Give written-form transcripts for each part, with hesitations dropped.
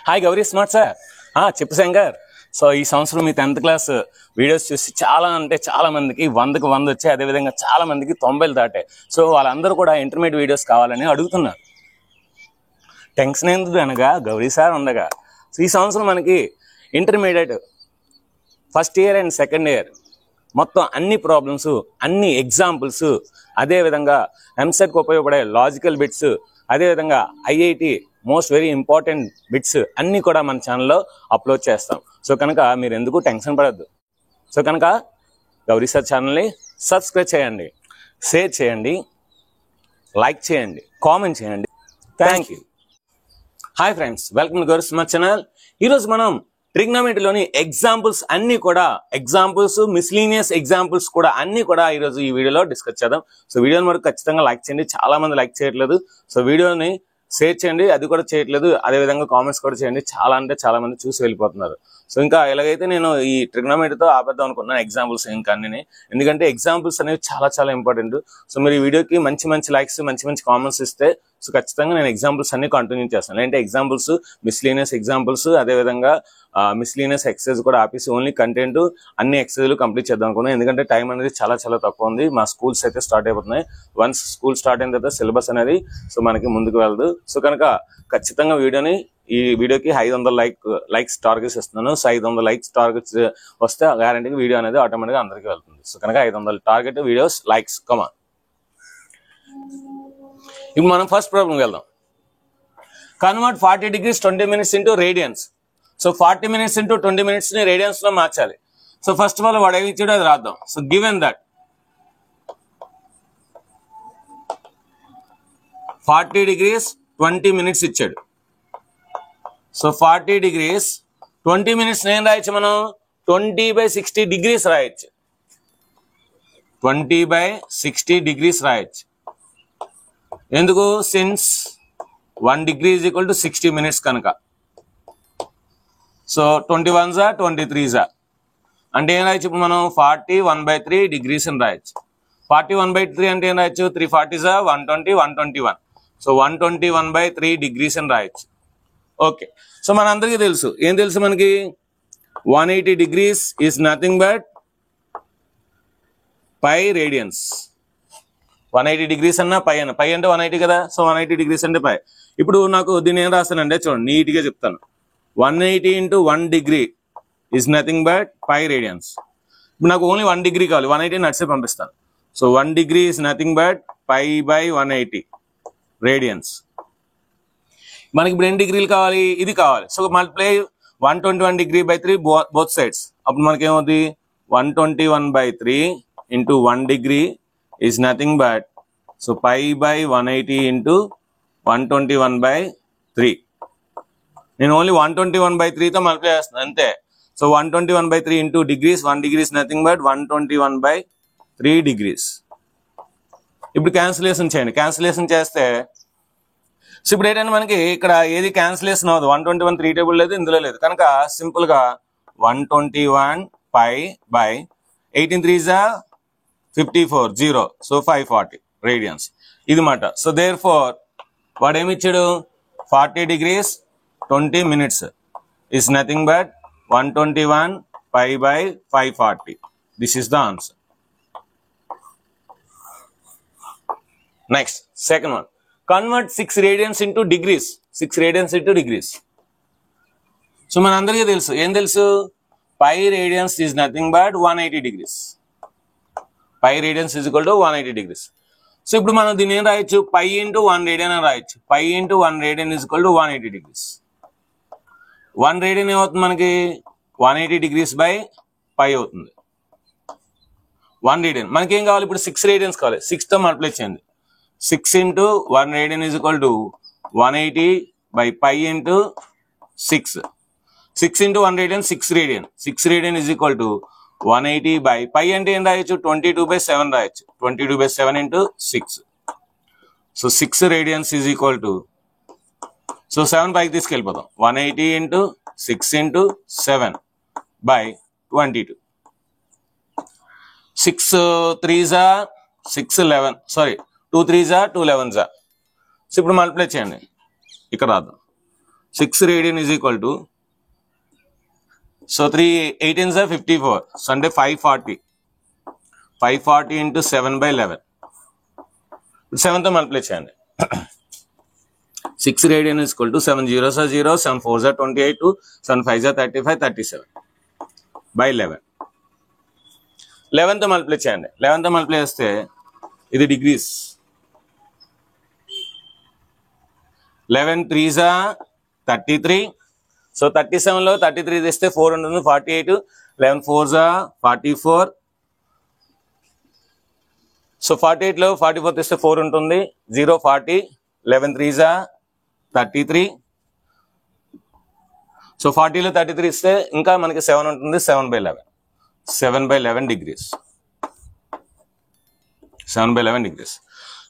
Hi Gauri smart sir. చెప్పు Shankar. So ఈ సంవత్సరం మీ 10th క్లాస్ వీడియోస్ చూసి చాలా మందికి 100కి 100 వచ్చాయి. అదేవిధంగా చాలా మందికి 90 దాటాయి. సో వాళ్ళందరూ కూడా ఇంటర్మీడియట్ వీడియోస్ కావాలని అడుగుతున్నారు. టెన్షన్ ఎందుకు అనగా గౌరీ సార్ ఉండగా. సో ఈ సంవత్సరం మనకి intermediate first year and second year మొత్తం అన్ని ప్రాబ్లమ్స్, అన్ని ఎగ్జాంపుల్స్, అదేవిధంగా ఎంసెట్కి ఉపయోగపడే లాజికల్ బిట్స్, అదేవిధంగా IIT most very important bits అన్నీ కూడా మన ఛానల్లో అప్లోడ్ చేస్తాం. సో కనుక మీరు ఎందుకు టెన్షన్ పడద్దు. సో కనుక గౌరీ సార్ ఛానల్ని సబ్స్క్రైబ్ చేయండి, షేర్ చేయండి, లైక్ చేయండి, కామెంట్ చేయండి. Thank you. Hi friends, welcome to Gauri smart channel. ఈరోజు మనం ట్రిగ్నోమెట్రీలోని ఎగ్జాంపుల్స్ అన్ని కూడా మిస్లీనియస్ ఎగ్జాంపుల్స్ కూడా అన్ని కూడా ఈరోజు ఈ వీడియోలో డిస్కస్ చేద్దాం. సో వీడియోని మనకు ఖచ్చితంగా లైక్ చేయండి. చాలా మంది లైక్ చేయట్లేదు. సో వీడియోని షేర్ చేయండి, అది కూడా చేయట్లేదు. అదేవిధంగా కామెంట్స్ కూడా చేయండి. చాలా మంది చూసి వెళ్ళిపోతున్నారు. సో ఇంకా ఎలాగైతే నేను ఈ ట్రిగ్నోమెట్రీతో ఆపేద్దాం అనుకున్నాను ఎగ్జాంపుల్స్ ఇంకా అన్ని, ఎందుకంటే ఎగ్జాంపుల్స్ అనేవి చాలా ఇంపార్టెంట్. సో మీరు ఈ వీడియోకి మంచి లైక్స్, మంచి కామెంట్స్ ఇస్తే సో ఖచ్చితంగా నేను ఎగ్జాంపుల్స్ అన్ని కంటిన్యూ చేస్తాను. అంటే ఎగ్జాంపుల్స్, మిస్లీనియస్ ఎగ్జాంపుల్స్, అదేవిధంగా మిస్లీనియస్ ఎక్సర్సైజ్ కూడా ఆపేసి ఓన్లీ కంటెంట్ అన్ని ఎక్సర్సైజ్లు కంప్లీట్ చేద్దాం అనుకున్నాను. ఎందుకంటే టైం అనేది చాలా తక్కువ ఉంది. మా స్కూల్స్ అయితే స్టార్ట్ అయిపోతున్నాయి. వన్స్ స్కూల్ స్టార్ట్ అయిన తర్వాత సిలబస్ అనేది సో మనకి ముందుకు వెళ్ళదు. సో కనుక ఖచ్చితంగా ఈ వీడియోకి 500 లైక్స్ టార్గెట్స్ ఇస్తున్నాను. సో 500 లైక్స్ టార్గెట్స్ వస్తే గ్యారంటీగా వీడియో అనేది ఆటోమేటిక్గా అందరికీ వెళ్తుంది. సో కనుక 500 టార్గెట్ వీడియోస్ లైక్స్ కమాన్. ఇప్పుడు మనం ఫస్ట్ ప్రాబ్లంకి వెళ్దాం. Convert 40 degrees 20 minutes into radians. So 40 minutes into 20 minutes ని రేడియన్స్ లో మార్చాలి. సో ఫస్ట్ ఆఫ్ ఆల్ వాడు ఏమి ఇచ్చాడో అది రాద్దాం. So given that 40 degrees 20 minutes ఇచ్చాడు. సో 40 degrees 20 minutes ఏం రాయొచ్చు మనం? 20/60 degrees రాయొచ్చు. 20/60 degrees రాయొచ్చు. ఎందుకు? Since 1 degree is equal to 60 minutes కనుక. సో 21s 23s అంటే ఏం రాయొచ్చు ఇప్పుడు మనం? 40/1/3 degrees అని రాయొచ్చు. 40/1/3 అంటే ఏం రాయొచ్చు? 340s 120 121. సో 121/3 degrees అని రాయొచ్చు. ఓకే. సో మనందరికీ తెలుసు, ఏం తెలుసు మనకి? 180 degrees is nothing but pi radians. 180 degrees అన్నా పై అంటే 180 కదా. సో 180 degrees అంటే పై. ఇప్పుడు నాకు దీన్ని ఏం రాస్తానంటే చూడండి, నీట్గా చెప్తాను. 180 into 1 degree is nothing but pi radians. ఇప్పుడు నాకు ఓన్లీ 1 degree కావాలి. 180 నడిచే పంపిస్తాను. So 1 degree is nothing but pi/180 radians. మనకి ఇప్పుడు ఎన్ని డిగ్రీలు కావాలి? ఇది కావాలి. So multiply 121 degree by 3 both sides. అప్పుడు మనకి ఏమవుతుంది? 121/3 into 1 degree is nothing but so pi/180 into 121/3. నేను ఓన్లీ 121/3తో మల్టిప్లై చేస్తున్నాను అంతే. So 121/3 into degrees, 1 degree is nothing but 121/3 degrees. ఇప్పుడు క్యాన్సిలేషన్ చేయండి. క్యాన్సిలేషన్ చేస్తే సో ఇప్పుడు ఏంటంటే మనకి ఇక్కడ ఏది క్యాన్సిలేషన్ అవ్వదు. 121 3 టేబుల్ లేదు, ఇందులో లేదు కనుక సింపుల్ గా 121 pi/18 3s 54 0. సో 540 రేడియన్స్ ఇది మాట. సో దేర్ ఫోర్ వాడు ఏమి ఇచ్చాడు? 40 degrees 20 minutes is nothing but 121 pi/540. This is the answer. Next, second one. Convert 6 radians into degrees. 6 radians into degrees. So మన అందరికీ తెలుసు, ఏం తెలుసు? pi radians is nothing but 180 degrees. pi radians is equal to 180 degrees. So ఇప్పుడు మనం దీన్ని ఏం రాయొచ్చు? pi into 1 radian అని రాయొచ్చు. pi into 1 radian is equal to 180 degrees. 1 radian ఏమవుతుంది మనకి? 180 degrees by pi అవుతుంది. 1 radian మనకి ఏం కావాలి? ఇప్పుడు 6 radians కావాలి. 6తో మల్టిప్లై చేయండి. 6 into 1 radian is equal to 180 by pi into 6. 6 into 1 radian 6 radian. 6 radian is equal to 180 by pi అంటే ఏం రాయొచ్చు? 22/7 రాయొచ్చు. 22/7 into 6. So 6 radians is equal to so 7 పైకి తీసుకెళ్ళిపోతాం. 180 into 6 into 7 by 22. 6 3s 6 11 sorry 2 3s 2 11s. So ఇప్పుడు multiply చేయండి. ఇక్కడ రాద్దాం. 6 radian is equal to, so 3 18s are 54, so అంటే 540 into 7 by 11. 7 తో మల్టిప్లై చేయండి. 6 radian is equal to 7 zeros are 0, 7 4s are 28, 7 5s are 35, 37 by 11. 11 తో multiply చేయండి. 11 తో మల్టిప్లై చేస్తే ఇది డిగ్రీస్. 11 3s are 33. సో 37 లో 33 తీస్తే 4 ఉంటుంది, 48. 11 4s are 44. సో 48 లో 44 తీస్తే 4 ఉంటుంది, 0 40. 11 3s are 33. సో 40 లో 33 ఇస్తే ఇంకా మనకి 7 ఉంటుంది, 7 by 11. 7 by 11 degrees. 7 by 11 degrees.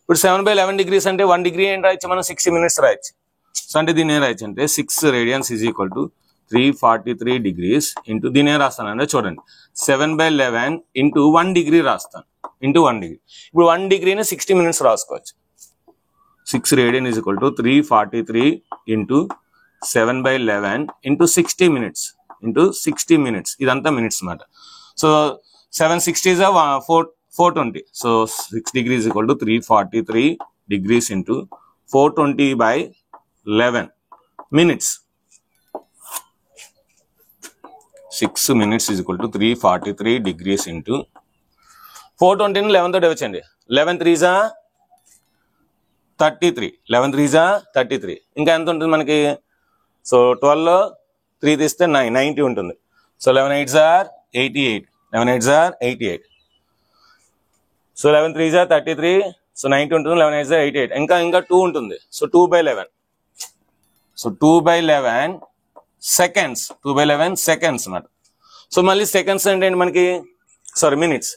ఇప్పుడు 7 by 11 degrees అంటే 1 degree ఏం రాయొచ్చు మనం? 60 minutes రాయొచ్చు. సో అంటే దీన్ని ఏం రాయొచ్చు అంటే 6 radians is equal to 343 degrees into దీని ఏం రాస్తానంటే చూడండి 7 by 11 ఇంటూ 1 degree రాస్తాను, ఇంటూ 1 degree. ఇప్పుడు 1 degreeని 60 minutes రాసుకోవచ్చు. 6 radian is equal to 343 into 7 by 11 into 60 minutes into 60 minutes. ఇదంతా మినిట్స్ మాట. So 760 is 420. So 6 degrees is equal to 343 degrees into 420 by 11 minutes. 6 minutes is equal to 343 degrees into 420 ని 11 తో divide చేయండి. 11 3s are 33. 11 3s are 33. ఇంకా ఎంత ఉంటుంది మనకి? So 12 లో 3 తీస్తే 90 ఉంటుంది. So 11 8s are 88. 11 8s are 88. So 11 3s are 33. So 90 ఉంటుంది, 11 8s are 88. ఇంకా 2 ఉంటుంది. So 2 by 11. So 2 by 11 seconds. 2 by 11 seconds అన్నమాట. సో మళ్ళీ సెకండ్స్ అంటే మనకి మినిట్స్.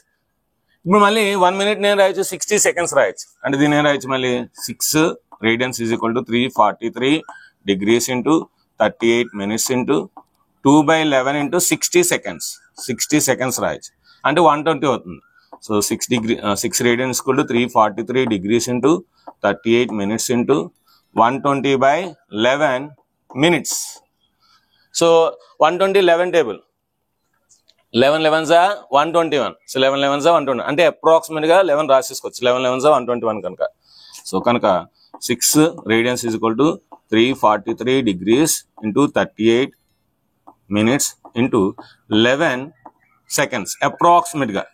ఇప్పుడు మళ్ళీ 1 minute నేను రాయొచ్చు, 60 seconds రాయొచ్చు. అంటే దీని ఏం రాయొచ్చు మళ్ళీ 6 radians is equal to 343 degrees into 38 minutes into 2 by 11 into 60 seconds. 60 seconds రాయొచ్చు అంటే 120 అవుతుంది. So 6 radians is equal to 343 degrees into 38 minutes into 120 by 11 minutes. So 120 11 table. 11 11s are 121. So 11 11s are 121 అంటే అప్రాక్సిమేట్ గా 11 రాసేసుకోవచ్చు. 11 11s are 121 కనుక. So కనుక 6 radians is equal to 343 degrees into 38 minutes into 11 seconds approximate గా.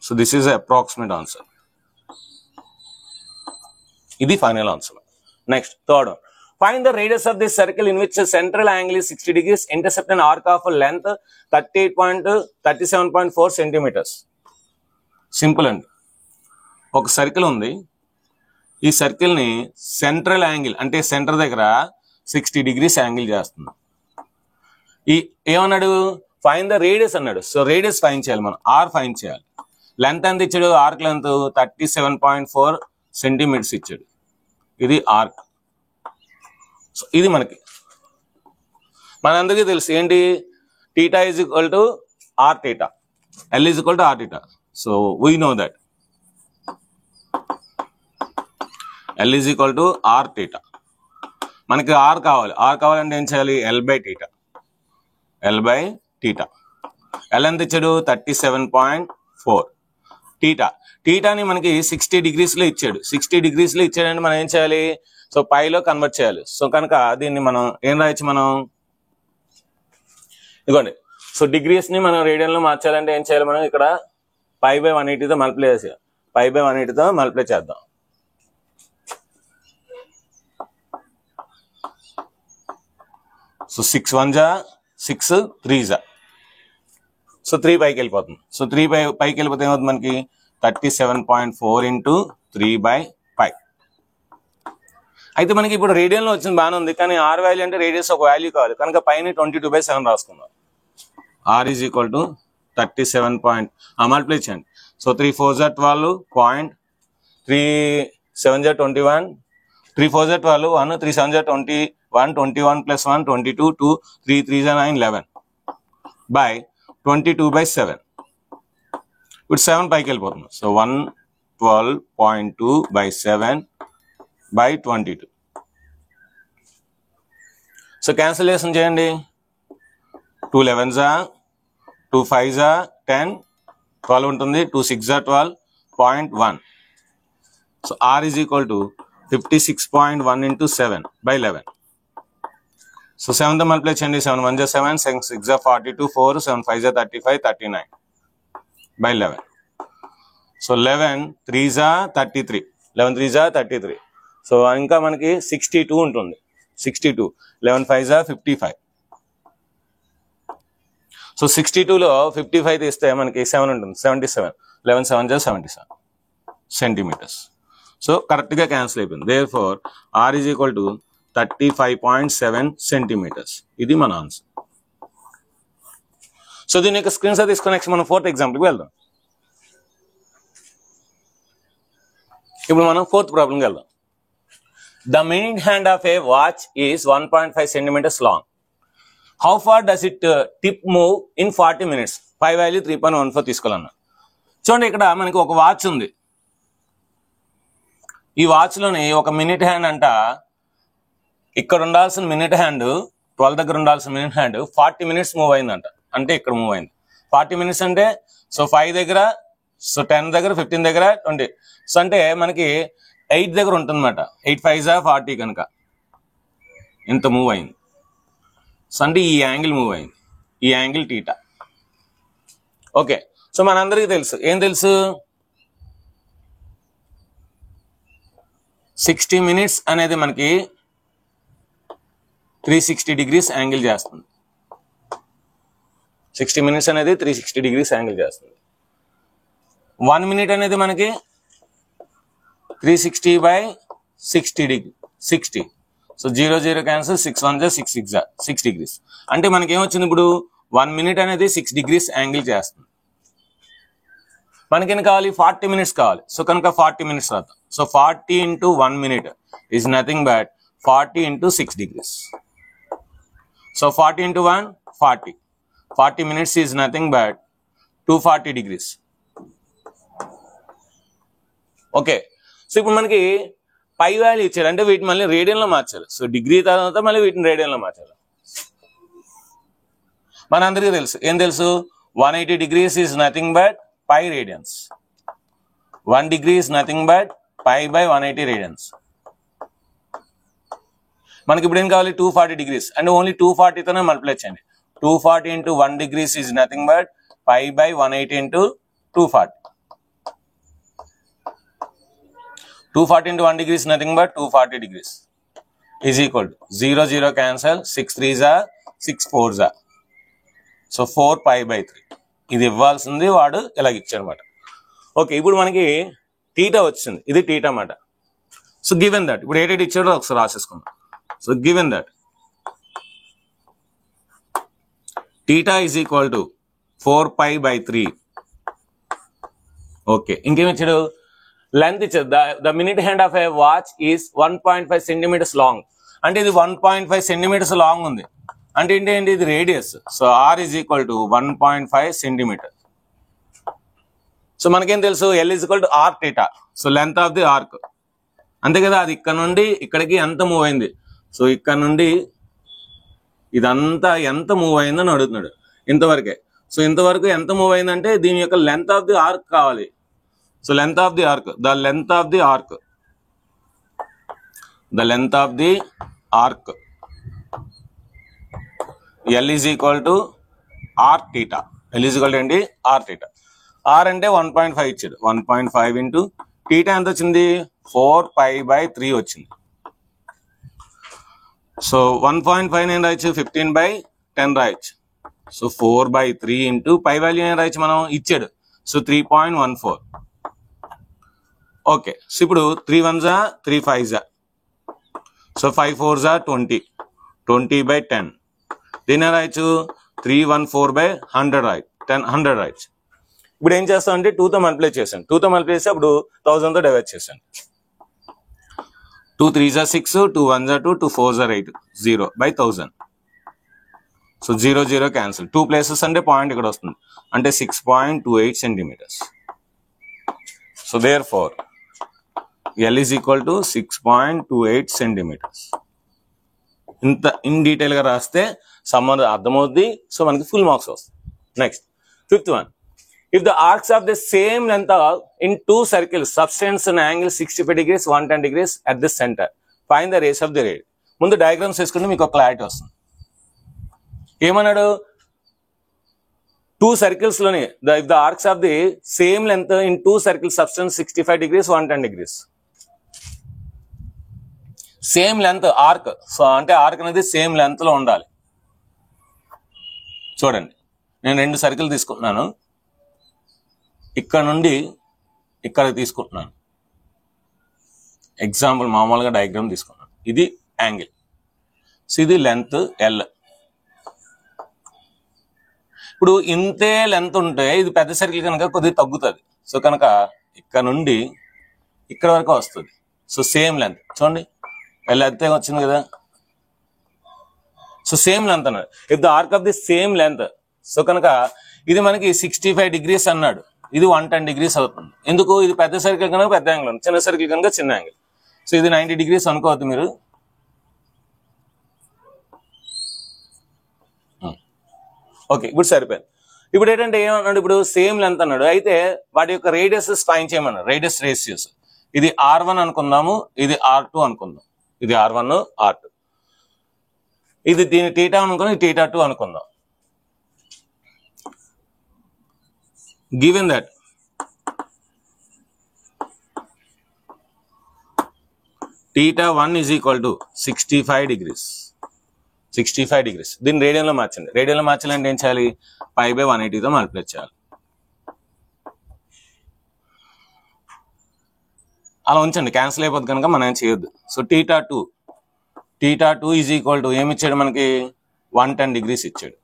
So this is approximate answer. ఇది final answer. Next third one. Find the radius of this circle in which the central angle is 60 degrees, intercept an arc of length 37.4 centimeters. Simple అండి. ఒక circle ఉంది. ఈ circle ని central angle అంటే centre దగ్గర 60 degrees angle చేస్తుంది. ఏమన్నాడు? Find the radius అన్నాడు. సో రేడియస్ ఫైండ్ చేయాలి మనం, ఆర్ ఫైండ్ చేయాలి. లెంత్ ఎంత ఇచ్చాడు? ఆర్క్ లెంత్ 37.4 సెంటీమీటర్స్ ఇచ్చాడు. ఇది ఆర్క్. సో ఇది మనందరికీ తెలుసు ఏంటి? Theta is equal to r theta, l is equal to r theta. So we know that l is equal to r theta. మనకి ఆర్ కావాలి. ఆర్ కావాలంటే ఏం చేయాలి? L by theta. L by theta. L ఎంత ఇచ్చాడు? 37.4. టీటాని మనకి 60 degrees లో ఇచ్చాడు. 60 degrees లో ఇచ్చాడంటే మనం ఏం చేయాలి? సో పైలో కన్వర్ట్ చేయాలి. సో కనుక దీన్ని మనం ఏం రాయొచ్చు? మనం ఇదిగోండి. సో డిగ్రీస్ ని మనం రేడియన్ లో మార్చాలంటే ఏం చేయాలి? మనం ఇక్కడ పై బై 180తో మల్టిప్లై చేయాలి. పై బై 180తో మల్టిప్లై చేద్దాం. So 6 1s are 6 3s are. So 3 పైకి వెళ్ళిపోతుంది. సో 3 పైకి వెళ్ళిపోతే ఏమవుతుంది మనకి? 37.4 into 3/5. అయితే మనకి ఇప్పుడు రేడియన్ లో వచ్చింది బాగానే ఉంది, కానీ ఆర్ వాల్యూ అంటే రేడియస్ ఒక వాల్యూ కావాలి కనుక పైన 22/7 రాసుకుందాం. R is equal to 37 multiply చేయండి. So 3 4s are 12, 3 7s are 21, 3 4s are 12, 1 3 7s are 21, 21 plus 1 22, 2 3 3s are 9 11 by 22/7. ఇప్పుడు 7 పైకి వెళ్ళిపోతుంది. So 112.2 by 7 by 22. So cancellation చేయండి. 2 11s 2 5s 10 12 ఉంటుంది. 2 6s 12 0.1. So R is equal to 56.1 into 7 by 11. So 7తో multiply చేయండి. 7 1s 7 7 6s 42 4 7 5s 35 39 by 11. So 11 3s 33 11 3s 33. So ఇంకా మనకి 62 ఉంటుంది. 62 11 5s 55. సో 62లో 55 తీస్తే మనకి 7 ఉంటుంది. 77 11 7s 77 సెంటీమీటర్స్. సో కరెక్ట్గా క్యాన్సిల్ అయిపోయింది. Therefore R is equal to 35.7 centimetres. ఇది మన ఆన్సర్. సో దీని యొక్క స్క్రీన్ షాట్ తీసుకుని నెక్స్ట్ మనం 4th ఎగ్జాంపుల్కి వెళ్దాం. ఇప్పుడు మనం 4th ప్రాబ్లంకి వెళ్దాం. The minute hand of a watch is 1.5 centimeters long. How far does it tip move in 40 minutes? Pi value 3.14 తీసుకోవాలన్నా. చూడండి, ఇక్కడ మనకి ఒక వాచ్ ఉంది. ఈ వాచ్లోని ఒక మినిట్ హ్యాండ్ అంట, ఇక్కడ ఉండాల్సిన మినిట్ హ్యాండ్ 12 దగ్గర ఉండాల్సిన మినిట్ హ్యాండ్ 40 minutes మూవ్ అయిందంట. అంటే ఇక్కడ మూవ్ అయింది. 40 minutes అంటే సో 5 దగ్గర, సో 10 దగ్గర, 15 దగ్గర, 20. సో అంటే మనకి 8 దగ్గర ఉంటుందన్నమాట. 8 5s 40 కనుక ఇంత మూవ్ అయింది. సో అంటే ఈ యాంగిల్ మూవ్ అయింది. ఈ యాంగిల్ టీటా. ఓకే, సో మనందరికీ తెలుసు, ఏం తెలుసు, 60 minutes అనేది మనకి 360 degrees యాంగిల్ చేస్తుంది. 60 minutes అనేది 360 degrees యాంగిల్ చేస్తుంది. 1 minute అనేది మనకి 360 by 60 degree 60. So 0 0 cancel, 6 1s 6 6s 6 degrees. అంటే మనకి ఏమొచ్చింది, ఇప్పుడు 1 minute అనేది 6 degrees యాంగిల్ చేస్తుంది. మనకేం కావాలి, 40 minutes కావాలి. సో కనుక 40 minutes రాద్దాం. So 40 into 1 minute is nothing but 40 into 6 degrees. So 40 into 1 40. 40 minutes is nothing but 240 degrees. Okay, so ఇప్పుడు మనకి పై వాల్యూ ఇచ్చారు, అంటే వీటిని మళ్ళీ రేడియన్లో మార్చాలి. సో డిగ్రీ తర్వాత మళ్ళీ వీటిని రేడియన్లో మార్చాలి. మనందరికీ తెలుసు, ఏం తెలుసు, 180 degrees is nothing but pi radians. 1 degree is nothing but pi by 180 radians. మనకి ఇప్పుడు ఏం కావాలి, 240 degrees. అంటే ఓన్లీ 240తోనే మల్టిప్లై చేయండి. 240 into 1 degrees is nothing but pi by 180 into 240. 240 into 1 degree is nothing but 240 degrees is equal to 0 0 cancel, 6 3s 6 4s. So 4 pi by 3. ఇది ఇవ్వాల్సింది వాడు ఇలాగ ఇచ్చాడనమాట. ఓకే, ఇప్పుడు మనకి టీటా వచ్చింది. ఇది టీటా అన్నమాట. సో గివెన్ దట్, ఇప్పుడు ఏటేటి ఇచ్చాడో ఒకసారి రాసేసుకుందాం. So given that theta is equal to 4 pi by 3. Okay, ఇంకేమి ఇచ్చాడు, లెంత్ ఇచ్చాడు. The minute hand of a watch is 1.5 centimeters long. అంటే ఇది 1.5 centimeters లాంగ్ ఉంది. అంటే ఏంటి, ఇది radius. So R is equal to 1.5 centimeter. So మనకేం తెలుసు, L is equal to R theta. So length of the arc, అంతే కదా. అది ఇక్కడ నుండి ఇక్కడికి ఎంత మూవ్ అయింది, సో ఇక్కడ నుండి ఇదంతా ఎంత మూవ్ అయిందని అడుగుతున్నాడు. ఇంతవరకే. సో ఇంతవరకు ఎంత మూవ్ అయిందంటే దీని యొక్క లెంత్ ఆఫ్ ది ఆర్క్ కావాలి. So length of the arc, the length of the arc, the length of the arc L is equal to R theta. L is equal to ఏంటి, R theta. R అంటే 1.5 ఇచ్చాడు. 1.5 into theta ఎంత వచ్చింది, 4 pi by 3 వచ్చింది. So 1.5 నేను రాయొచ్చు, 15 by 10 రాయొచ్చు. So 4 by 3 into pi value ఏం రాయొచ్చు మనం, ఇచ్చాడు. సో 3.14. ఓకే, సో ఇప్పుడు 3 1s 3 5s. So 5 4s 20. 20 by 10. దీని రాయొచ్చు 314 by 100 రాయొచ్చు. 100 రాయొచ్చు. ఇప్పుడు ఏం చేస్తాం అంటే 2తో మల్టిప్లై చేశాను. 2తో మల్టిప్లై చేసి అప్పుడు 1000తో డివైడ్ చేశాను. 2 3s 6, 2 1s 2, 2 4s 8, 0 by 1000. So 0 0 cancel. 2 places అంటే పాయింట్ ఇక్కడ వస్తుంది, అంటే 6.28 centimeters. So therefore L is equal to 6.28 centimeters. ఇంత ఇన్ డీటెయిల్ గా రాస్తే సమ్మర్ అర్థమవుద్ది. సో మనకి ఫుల్ మార్క్స్ వస్తాయి. Next 5th one, if the arcs of the same length are in two circles subtends an angle 65 degrees 110 degrees at the center, find the rays of the radius. ముందు diagrams వేసుకుంటే మీకు ఒక clarity వస్తుంది. ఏమన్నాడు, two circles లోని if the arcs of the same length in two circles subtends 65 degrees 110 degrees. Same length arc, so అంటే arc అనేది same length లో ఉండాలి. చూడండి, నేను 2 సర్కిల్ తీసుకుంటున్నాను, ఇక్కడ నుండి ఇక్కడ తీసుకుంటున్నాను. ఎగ్జాంపుల్ మామూలుగా డయాగ్రామ్ తీసుకున్నాను. ఇది యాంగిల్, సో ఇది లెంత్ ఎల్. ఇప్పుడు ఇంతే లెంత్ ఉంటే ఇది పెద్ద సర్కిల్ కనుక కొద్దిగా తగ్గుతుంది. సో కనుక ఇక్కడ నుండి ఇక్కడ వరకు వస్తుంది. సో సేమ్ లెంత్ చూడండి, ఎల్ అంతే వచ్చింది కదా. సో సేమ్ లెంత్ అన్నాడు. If the arc of the same length, so కనుక ఇది మనకి 65 degrees అన్నాడు, ఇది 110 degrees అవుతుంది. ఎందుకు, ఇది పెద్ద సర్కిల్ కనుక పెద్ద యాంగిల్ ఉంది, చిన్న సర్కిల్ కనుక చిన్న యాంగిల్. సో ఇది 90 degrees అనుకోవద్దు మీరు. ఓకే, ఇప్పుడు సరిపోయింది. ఇప్పుడు ఏంటంటే ఏమన్నాడు, ఇప్పుడు సేమ్ లెంత్ అన్నాడు, అయితే వాటి యొక్క రేడియస్ ఫైండ్ చేయమన్నాడు. రేడియస్ రేషియోస్, ఇది R1 అనుకుందాము, ఇది R2 అనుకుందాం. ఇది R1 R2, ఇది దీని θ అనుకుందాం, ఇది θ2 అనుకుందాం. Given that θ1 is equal to 65 degrees. 65 degrees. దీన్ని రేడియన్లో మార్చండి. రేడియన్లో మార్చాలంటే ఏం చేయాలి, π/180తో మల్టిప్లై చేయాలి. అలా ఉంచండి, క్యాన్సిల్ అయిపోద్ది కనుక మనం ఏం చేయొద్దు. సో θ2 ఈజ్ ఈక్వల్ టు ఏమి ఇచ్చాడు మనకి, 110 degrees ఇచ్చాడు.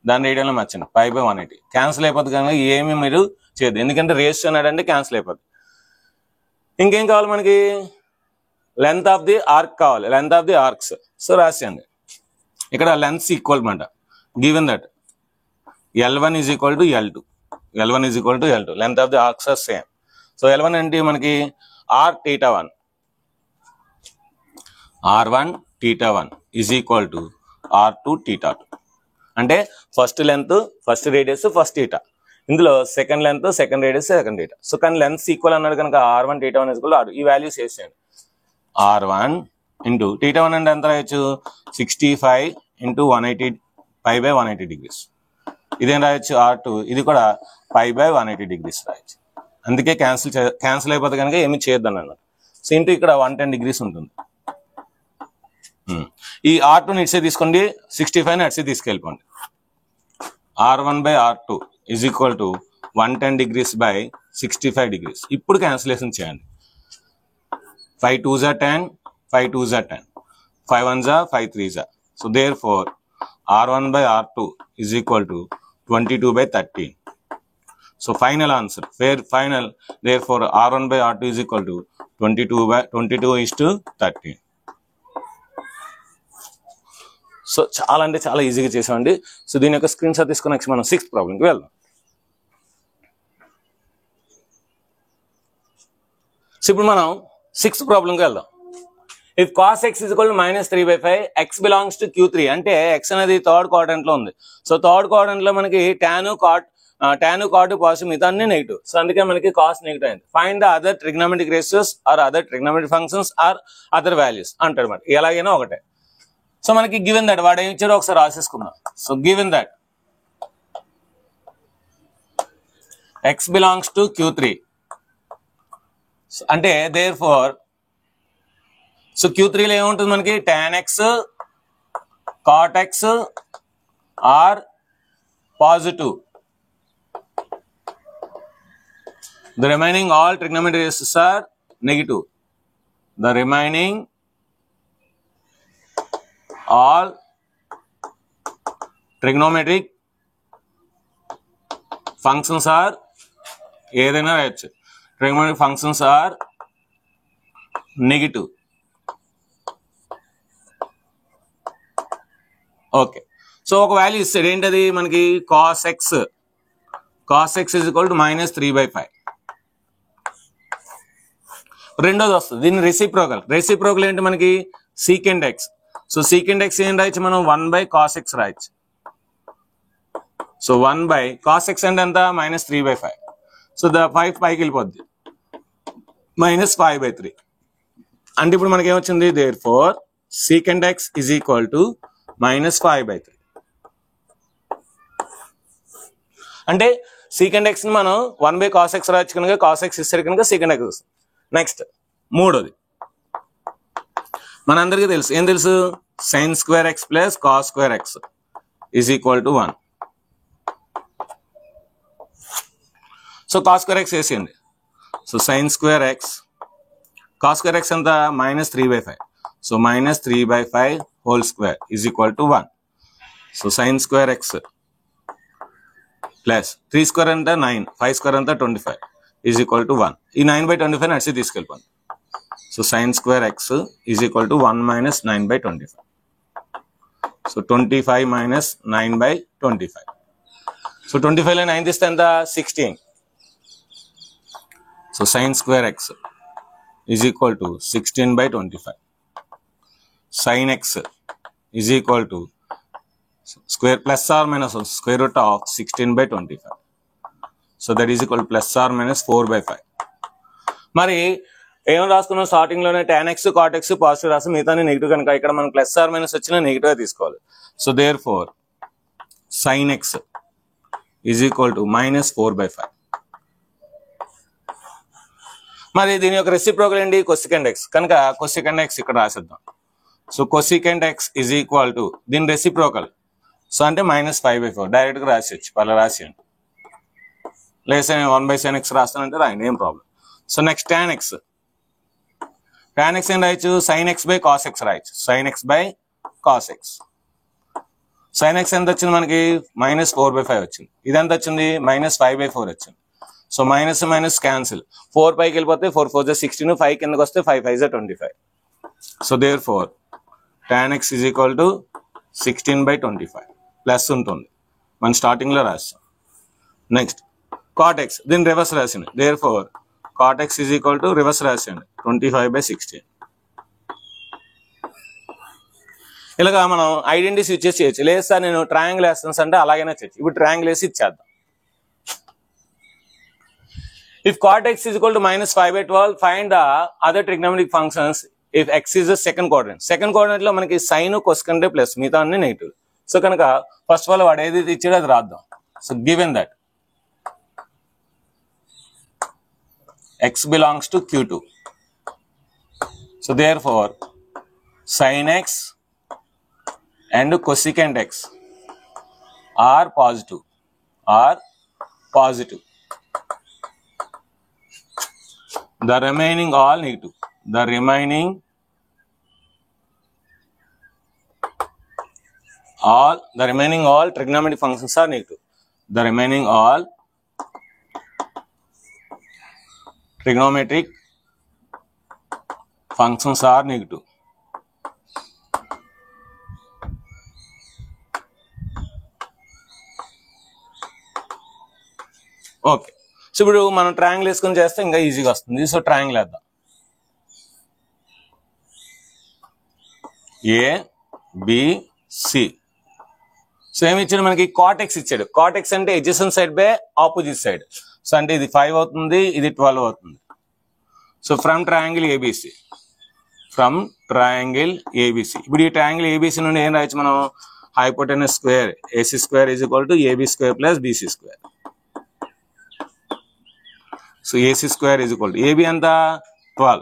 దాని రేడియన్లో మార్చండి, π/180. క్యాన్సిల్ అయిపోద్ది కనుక ఏమి మీరు చేయొద్దు, ఎందుకంటే రేషియో అన్నాడంటే క్యాన్సిల్ అయిపోద్ది. ఇంకేం కావాలి మనకి, లెంత్ ఆఫ్ ది ఆర్క్ కావాలి, length of the arcs. So రాసేయండి, ఇక్కడ లెంత్స్ ఈక్వల్ మాట. Given that L1 is equal to L2, L1 is equal to L2, length of the arcs are same. So L1 అంటే మనకి R1 is equal to R2 θ2. అంటే first length first radius first θ, ఇందులో second length second radius second θ. So కానీ length equal అన్నాడు కనుక R1 θ1 is equal to R2. ఈ values వేసేయండి. R1 into θ1 అంటే ఎంత రాయొచ్చు, 65 ఇంటూ 180 π/180 degrees. ఇదేం రాయొచ్చు, R2, ఇది కూడా π/180 degrees రాయొచ్చు. అందుకే క్యాన్సిల్ అయిపోతే కనుక ఏమి చేయొద్దని అన్నారు. సో ఇంటూ ఇక్కడ 110 degrees ఉంటుంది. ఈ R2 ఇట్సే తీసుకోండి, 65 అట్సే తీసుకెళ్ళిపోండి. R1/R2 is equal to 110 degrees by 65 degrees. ఇప్పుడు క్యాన్సిలేషన్ చేయండి. 5 2s are 10, 5 2s are 10, 5 1s are 5 3s are. So therefore R1/R2 is equal to 22/13. So final answer, final, therefore R1/R2 is equal to 22/13. So చాలా అంటే చాలా ఈజీగా చేసామండి. So దీని యొక్క screen shot తీసుకుని నెక్స్ట్ మనం 6th ప్రాబ్లంకి వెళ్దాం. సో ఇప్పుడు మనం 6th ప్రాబ్లంకి వెళ్దాం. If cos x is equal to -3/5, x belongs to Q3, అంటే x అనేది థర్డ్ క్వాడ్రంట్ లో ఉంది. సో థర్డ్ క్వాడ్రంట్ లో మనకి tan cot పాజిటివ్, మిగతా అన్ని నెగిటివ్. సో అందుకే మనకి కాస్ నెగిటివ్ అయింది. Find the other trigonometric ratios or other trigonometric functions or other values అంటారు అనమాట. ఎలాగైనా ఒకటే. సో మనకి గివెన్ దట్ వాడు ఏమి ఇచ్చారో ఒకసారి రాసేసుకుందాం. So given that x belongs to Q3, అంటే దేర్ ఫోర్, సో Q3లో ఏముంటుంది మనకి, tan x cot x are positive. The remaining all trigonometric ratios are negative. The remaining all trigonometric functions are ఏదైనా రాయొచ్చు. trigonometric functions are negative. Okay, so ఒక value ఇస్తాడు. ఏంటది మనకి, cos x is equal to -3/5. రెండోది వస్తుంది, దీన్ని reciprocal ఏంటి మనకి, secant x. So secant x ఏం రాయొచ్చు మనం 1 by cos x రాయొచ్చు. సో 1 by cos x అంటే ఎంత -3/5. సో 5 పైకి వెళ్ళిపోద్ది -5/3. అంటే ఇప్పుడు మనకి ఏమొచ్చింది therefore secant x is equal to -5/3. అంటే secant x ని మనం 1 by cos x రాయొచ్చు కనుక cos x ఇస్తారు కనుక secant x వస్తుంది. నెక్స్ట్ మూడోది మనందరికీ తెలుసు ఏం తెలుసు sin square x plus cos square x is equal to 1. So cos square x వేసేయండి. So sin square x cos square x ఎంత -3/5. So -3/5 whole square is equal to 1. So sin square x plus 3 square అంటే 9, 5 square అంటే 25 is equal to 1. ఈ 9/25 నడిచి తీసుకెళ్ళిపోండి. So sin square x is equal to 1 minus 9/25. So 25 minus 9/25. So 25లో 9 తీస్తే ఎంత 16. So sin square x is equal to 16/25. sin x is equal to square plus or minus square root of 16/25. So that is equal to plus or minus 4/5. మరి ఏం రాసుకున్నాం starting లోనే tan x cot x positive రాసి మిగతా negative కనుక ఇక్కడ మనం plus are minus వచ్చినా నెగిటివ్ గా తీసుకోవాలి. So therefore sin x is equal to -4/5. మరి దీని యొక్క రెసిప్రోకల్ ఏంటి cosecant x కనుక cosecant x ఇక్కడ రాసేద్దాం. So cosecant x is equal to దీని రెసిప్రోకల్ సో అంటే -5/4 డైరెక్ట్ గా రాసేయచ్చు అలా రాసేయండి. లేదా 1/sin x రాస్తానంటే రాయండి ఏం problem. So next tan x ఏం రాయొచ్చు sin x by cos x రాయొచ్చు. sin x by cos x sin x ఎంత వచ్చింది మనకి -4/5 వచ్చింది. ఇదెంత వచ్చింది -5/4 వచ్చింది. సో మైనస్ మైనస్ క్యాన్సిల్ 4 పైకి వెళ్ళిపోతే 4 4 16 5 కిందకి వస్తే 5 5 25. So therefore tan x is equal to 16/25 plus ఉంటుంది మనం స్టార్టింగ్ లో రాస్తాం. నెక్స్ట్ cot x దీన్ని రివర్స్ రాసింది. therefore cot x is equal to reverse రాసింది 25/16. ఇలాగా మనం ఐడెంటిటీస్ యూజ్ చేసి చేయొచ్చు. లేదు సార్ నేను ట్రయాంగిల్ వేస్తాను అంటే అలాగైనా చేయొచ్చు. ఇప్పుడు ట్రయాంగిల్ వేసి ఇచ్చేద్దాం. If cot x is equal to -5/12, find the other trigonometric functions if x is the second quadrant. Second quadrant లో మనకి sin cosecant ప్లస్ మిగతా అన్ని నెగిటివ్. సో కనుక ఫస్ట్ ఆఫ్ ఆల్ వాడు ఏది ఇచ్చాడో అది రాద్దాం. So given that x belongs to Q2. So therefore sin x and cosecant x are positive. The remaining all negative. The remaining all trigonometric functions are negative. The remaining all trigonometric functions are negative. Okay. So ఇప్పుడు మనం triangle వేసుకొని చేస్తే ఇంకా ఈజీగా వస్తుంది. So triangle వేద్దాం. ABC. So ఏమి ఇచ్చాడు మనకి cot x ఇచ్చాడు. cot x అంటే adjacent side by opposite side. So అంటే ఇది 5 అవుతుంది, ఇది 12 అవుతుంది. So from triangle ABC. ఇప్పుడు ఈ ట్రయాంగిల్ ABC నుండి ఏం రాయొచ్చు మనం hypotenuse square AC square is equal to AB square plus BC square. So AC square is equal to AB ఎంత 12.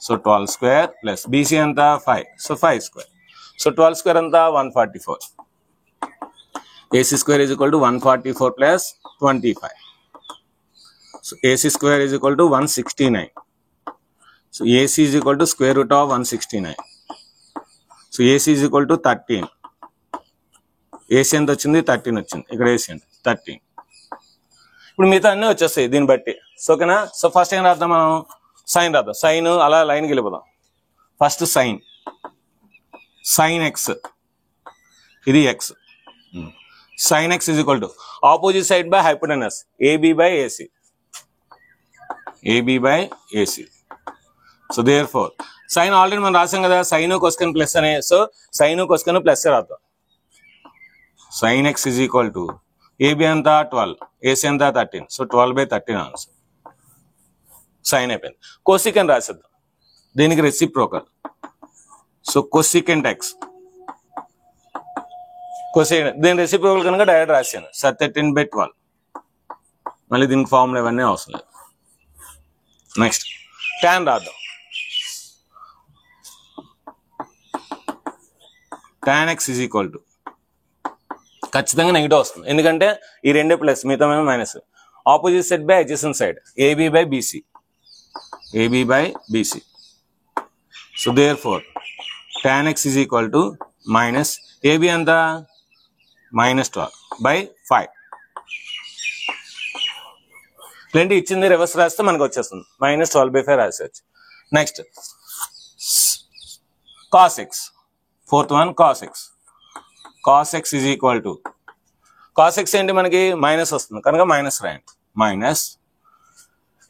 సో 12 square plus BC ఎంత 5. So 5 square. సో 12 square ఎంత 144. AC square is equal to 144 plus 25. So AC square is equal to 169. So AC is equal to square root of 169. So AC is equal to 13. AC ఎంత వచ్చింది 13 వచ్చింది. ఇక్కడ AC ఎంత 13. ఇప్పుడు మిగతా అన్నీ వచ్చేస్తాయి దీన్ని బట్టి. సో ఓకేనా. సో ఫస్ట్ ఏం రాద్దాం మనం సైన్ రాద్దాం. సైన్ అలా లైన్కి వెళ్ళిపోదాం. ఫస్ట్ sin x ఇది x. sin x is equal to opposite side by hypotenuse AB by AC. So therefore sine already మనం రాసాం కదా, సైన్ కొస్కెన్ ప్లస్ అనే. సో సైన్ కొస్కెన్ ప్లస్ రాద్దాం. Sine x is equal to AB అంతా 12, AC అంతా 13. So 12/13 answer. Sign అయిపోయింది. Cosecant రాసేద్దాం, దీనికి రెసిప్రోకల్. సో కొసికెంట్ ఎక్స్, దీని రెసిప్రోకల్ కనుక డైరెక్ట్ రాశాను. సో 13/12. మళ్ళీ దీనికి ఫార్ములా ఇవన్నీ అవసరం లేదు. నెక్స్ట్ tan రాద్దాం. tan x is equal to ఖచ్చితంగా నెగిటివ్ వస్తుంది, ఎందుకంటే ఈ రెండే ప్లస్, మిగతా minus. Opposite side by adjacent side, AB/BC. So therefore tan x is equal to minus AB అంతా -12/5. ఇలాంటి ఇచ్చింది రివర్స్ రాస్తే మనకు వచ్చేస్తుంది, -12/5 రాసేయచ్చు. Next cos x, fourth one cos x. cos x is equal to, cos x ఏంటి మనకి minus వస్తుంది కనుక మైనస్ రాయండి. Minus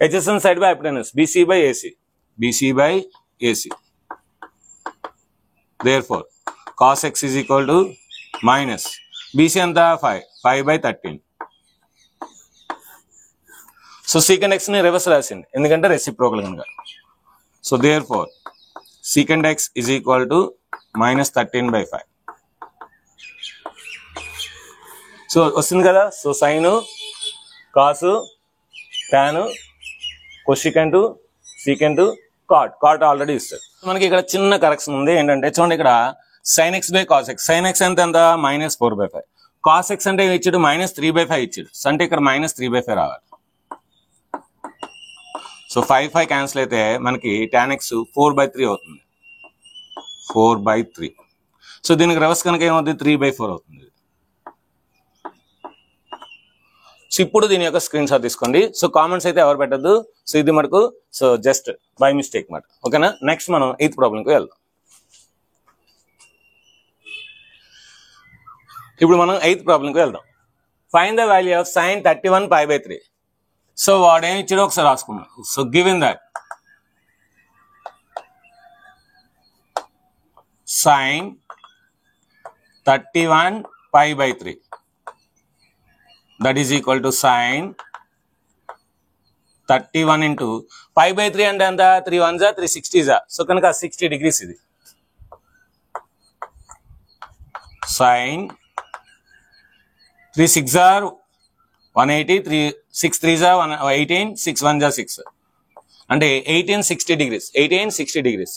adjacent side by hypotenuse, BC/AC. therefore cos x is equal to minus BC అంతా 5/13. సో secant x ని reverse రాసింది, ఎందుకంటే reciprocal కనుక. So therefore secant x is equal to -13/5. So వస్తుంది కదా. So sine, cos, tan, cosecant, secant, cot already ఇస్తారు. మనకి ఇక్కడ చిన్న కరెక్షన్ ఉంది, ఏంటంటే చూడండి ఇక్కడ sin x/cos x. sin x అంటే ఎంత, -4/5. cos x అంటే ఇచ్చాడు -3/5 ఇచ్చాడు. అంటే ఇక్కడ -3/5 రావాలి. సో 5 క్యాన్సిల్ అయితే మనకి tan x 4/3 అవుతుంది. 4/3. సో దీనికి రివర్స్ కనుక ఏమవుతుంది, 3/4 అవుతుంది. సో ఇప్పుడు దీని యొక్క స్క్రీన్ షాట్ తీసుకోండి. సో కామెంట్స్ అయితే ఎవరు పెట్టద్దు. సో ఇది మనకు సో జస్ట్ బై మిస్టేక్ మాట, ఓకేనా. నెక్స్ట్ మనం 8th ప్రాబ్లంకి వెళ్దాం. ఇప్పుడు మనం 8th ప్రాబ్లంకి వెళ్దాం. Find the value of sin 31π/3. So వాడేం ఇచ్చాడో ఒకసారి రాసుకున్నాం. So given that sin 31π/3 that is equal to sin 31 into π/3 అంటే ఎంత, 3 1s 360s. సో కనుక 60 degrees ఇది. sin 3 6 180, 3 6 3s 18, 6 1s 6 అంటే 1860 degrees. 1860 degrees.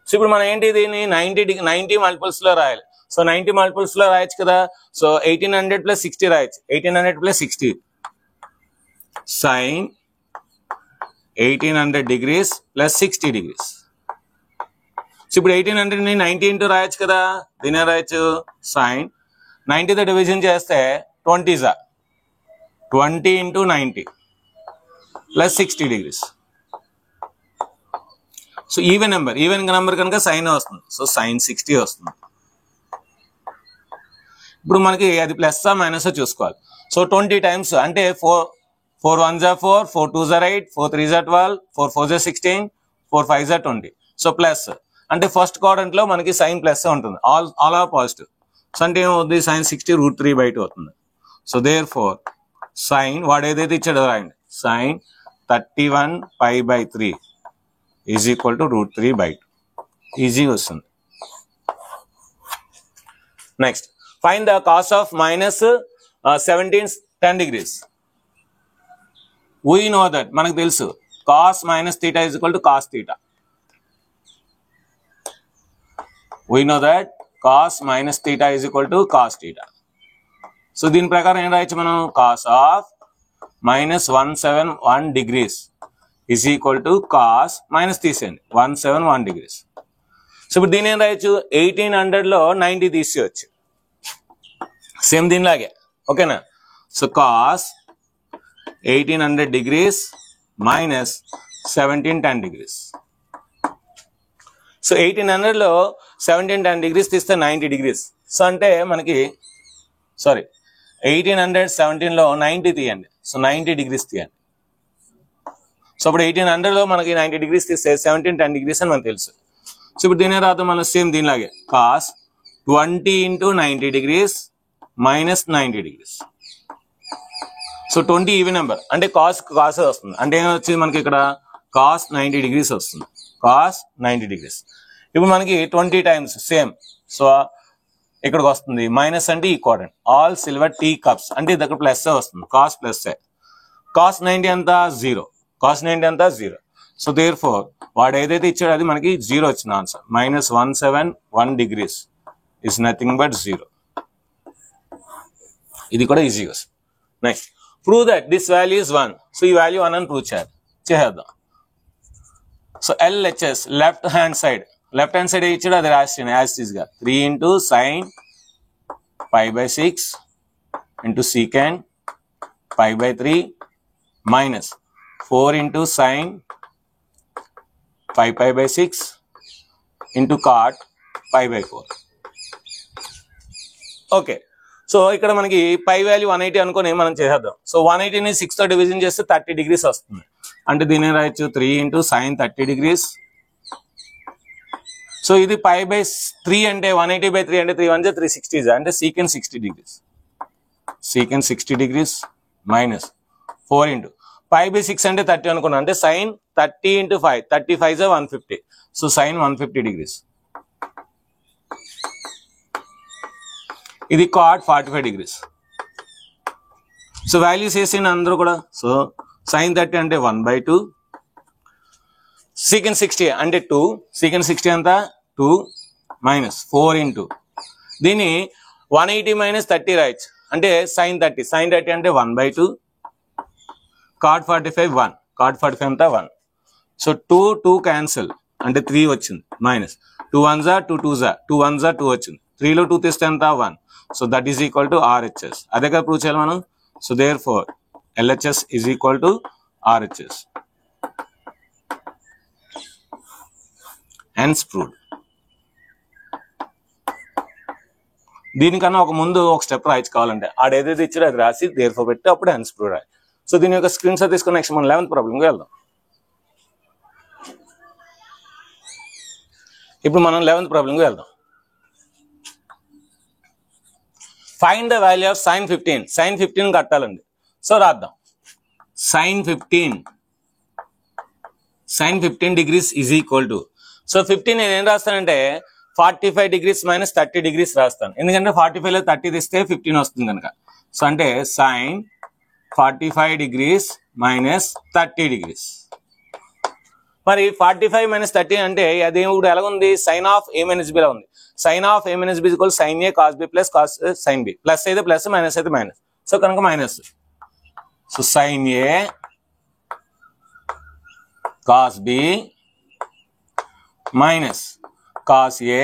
సో ఇప్పుడు మనం ఏంటి, దీన్ని 90 మల్టిపుల్స్ లో రాయాలి. సో 90 మల్టిపుల్స్ లో రాయొచ్చు కదా. సో 1800 + 60 రాయొచ్చు. 1800 + 60 sin 1800 degrees + 60 degrees. సో ఇప్పుడు 1800 ని 90 ఇంటూ రాయొచ్చు కదా. దీని రాయొచ్చు sin 90 తో డివిజన్ చేస్తే 20s 20 into 90 + 60 degrees. So even number కనుక సైన్ వస్తుంది. సో sin 60 వస్తుంది. ఇప్పుడు మనకి అది ప్లస్ మైనస్ చూసుకోవాలి. సో 20 times అంటే 4 1s 4, 4 2s 8, 4 3s 12, 4 4s 16, 4 5s 20. సో ప్లస్ అంటే ఫస్ట్ క్వాడ్రంట్ లో మనకి సైన్ ప్లస్ ఉంటుంది. All are positive. సో అంటే ఏమవుతుంది, sin 60 √3/2 అవుతుంది. సో దేర్ ఫోర్ సైన్ వాడు ఏదైతే ఇచ్చాడో రాయండి. sin 31π/3 is equal to √3/2. Easy వస్తుంది. Next find the cos of -17 10 degrees. We know that మనకు తెలుసు cos - θ is equal to cos θ. We know that cos - θ is equal to cos θ. So దీని ప్రకారం ఏం రాయొచ్చు మనం, cos of -171 degrees is equal to cos తీసేయండి 171 degrees. So ఇప్పుడు దీని ఏం రాయొచ్చు, 1800 లో 90 తీసేయచ్చు. సేమ్ దీనిలాగే, ఓకేనా. So cos 1800 degrees minus 1710 degrees. So 1800 లో 1710 degrees తీస్తే 90 degrees. సో అంటే మనకి 1817 లో 90 తీయండి. సో 90 degrees తీయండి. సో అప్పుడు 1800 లో మనకి 90 degrees తీస్తే 1710 degrees అని మనకు తెలుసు. సో ఇప్పుడు దీని రాద్దాం మనం సేమ్ దీనిలాగే cos 20 into 90 degrees minus 90 degrees. So 20 even number అంటే కాస్ వస్తుంది. అంటే ఏమొచ్చింది మనకి ఇక్కడ cos 90 degrees వస్తుంది. cos 90 degrees. ఇప్పుడు మనకి 20 టైమ్స్ సేమ్. సో ఇక్కడికి వస్తుంది మైనస్ అంటే equivalent all silver tea cups అంటే దగ్గర ప్లస్ వస్తుంది. cos ప్లస్ cos 90 అంతా 0. cos 90 అంతా 0. సో దేర్ ఫోర్ వాడు ఏదైతే ఇచ్చాడో అది మనకి 0 వచ్చిన answer. minus 171 degrees is nothing but 0. ఇది కూడా ఈజీగా వస్తుంది. Next prove that this value is 1. So ఈ వాల్యూ 1 అని ప్రూవ్ చేద్దాం. So LHS left hand side ఇచ్చాడు అది రాసి యాజ్ ఇస్ గా 3 into sin pi/6 into secant pi/3 minus 4 into sin pi/6 into cot pi/4. Okay, so ఇక్కడ మనకి పై value 180 అనుకుని మనం చేసేద్దాం. సో 180ని 6 తో డివిజన్ చేస్తే 30 degrees వస్తుంది. అంటే దీని రాయొచ్చు 3 into sin 30 degrees. సో ఇది pi/3 అంటే 180/3 అంటే 3 1 360 అంటే secant 60 degrees. secant 60 degrees minus 4 into pi/6 అంటే 30 అనుకున్నాం. అంటే sin 30 into 5 35 150. So sin 150 degrees. ఇది cot 45 degrees. సో వాల్యూస్ వేసింది అందరూ కూడా. సో sin 30 అంటే 1/2, secant 60 అంటే 2, secant 60 అంతా 2 minus 4 into దీన్ని 180 minus 30 రాయొచ్చు. అంటే sin 30 అంటే 1/2, cot 45 1, cot 45 అంతా 1. సో 2 క్యాన్సిల్ అంటే 3 వచ్చింది మైనస్ 2 1s 2 2s 2 1s 2 వచ్చింది. 3లో 2 తీస్తే అంతా 1. So that is equal to RHS. అదే కదా ప్రూవ్ చేయాలి మనం. So therefore LHS is equal to RHS. Hence proved. దీనికన్నా ఒక ముందు ఒక స్టెప్ రాయించుకోవాలంటే ఆడు ఏదైతే ఇచ్చాడో అది రాసి దేర్ ఫోర్ పెట్టి అప్పుడు హెన్స్ ప్రూవ్డ్ రాయి. సో దీని యొక్క స్క్రీన్ షాట్ తీసుకుని నెక్స్ట్ మనం 11th ప్రాబ్లంకి వెళ్దాం. ఇప్పుడు మనం 11th ప్రాబ్లంకి వెళ్దాం. Find the value of sin 15. sin 15 కట్టాలండి. సో రాద్దాం. sin 15 degrees is equal to, so 15 నేను ఏం రాస్తానంటే 45 degrees minus 30 degrees రాస్తాను. ఎందుకంటే 45లో 30 తీస్తే 15 వస్తుంది కనుక. సో అంటే sin 45 degrees minus 30 degrees. మరి 45 minus 30 అంటే అది ఇప్పుడు ఎలా ఉంది? sin of a minus b లా ఉంది. sin of a minus b is equal to sin a cos b plus cos sin b. Plus అయితే ప్లస్, మైనస్ అయితే మైనస్. సో కనుక minus. So sin a cos b minus cos a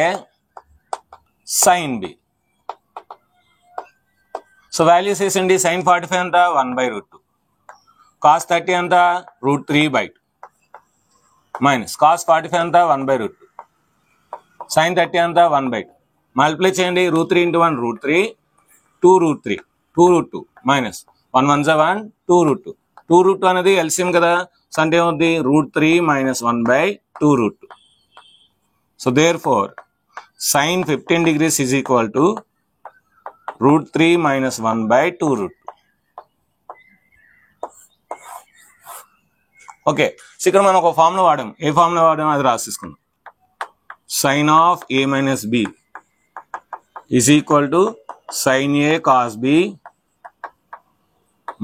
sin b. So values వేసండి. sin 45 అంతా 1/√2, cos 30 అంతా √3/2 minus cos 45 అంతా 1/√2, sin 30 అంతా 1/2. Multiply చేయండి. √3 into 1 √3, 2√3, 2√2 minus 1 1 1 2√2. 2√2 అనేది ఎల్సిఎం కదా. సో అంటే ఏమవుద్ది? √3 minus 1/2√2. So therefore sin 15 degrees is equal to √3 minus 1/2√2. Okay, so ఇక్కడ మనం ఒక ఫార్ములా వాడాం. ఏ ఫార్ములా వాడాం అది రాసేసుకుందాం. sin of a minus b is equal to sin a cos b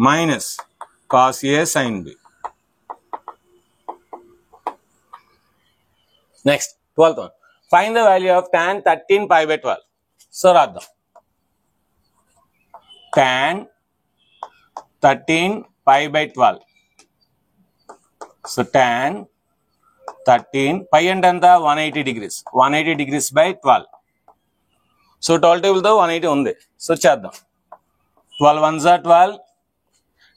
minus cos a sin b. Next 12th one. Find the value of tan 13 pi/12. So రాద్దాం. tan 13 pi/12. So tan 13 పై అంటే అంతా 180 degrees. 180 degrees by 12. So 12 టేబుల్తో 180 ఉంది. So చేద్దాం. 12 1s 12,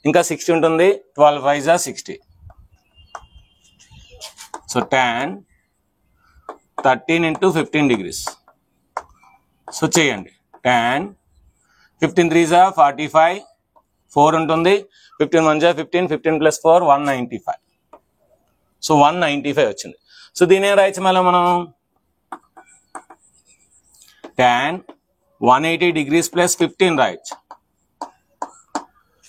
ఇంకా 60 ఉంటుంది. 12 5s 60. So tan 13 into 15 degrees. So చేయండి. tan 15 3s 45, 4 ఉంటుంది. 15 1s 15, 15 plus 4 195. So 195 వచ్చింది. సో దీని ఏం రాయొచ్చు మళ్ళీ మనం tan 180 degrees plus 15 రాయొచ్చు.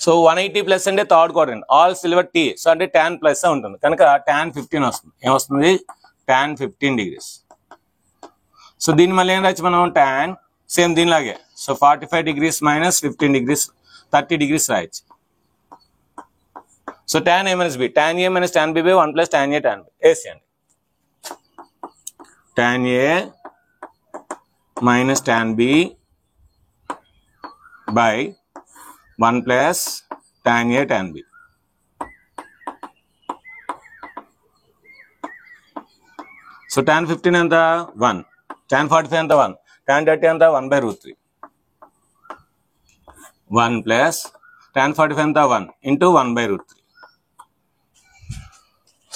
సో 180 ప్లస్ అంటే third quadrant, all silver tea, so అంటే tan ప్లస్ ఉంటుంది కనుక tan 15 వస్తుంది. ఏమొస్తుంది? tan 15 degrees. సో దీన్ని మళ్ళీ ఏం రాయొచ్చు మనం? tan సేమ్ దీనిలాగే, so 45 degrees minus 15 degrees 30 degrees రాయొచ్చు. So tan a minus b, tan a minus tan b by 1 plus tan a tan b వేసేయండి. tan a minus tan b by 1 plus tan a tan b. So tan 15 ఎంత? 1. tan 45 ఎంత? 1. tan 30 ఎంత? 1 by root 3. 1 plus tan 45 ఎంత? 1 into 1 by root 3.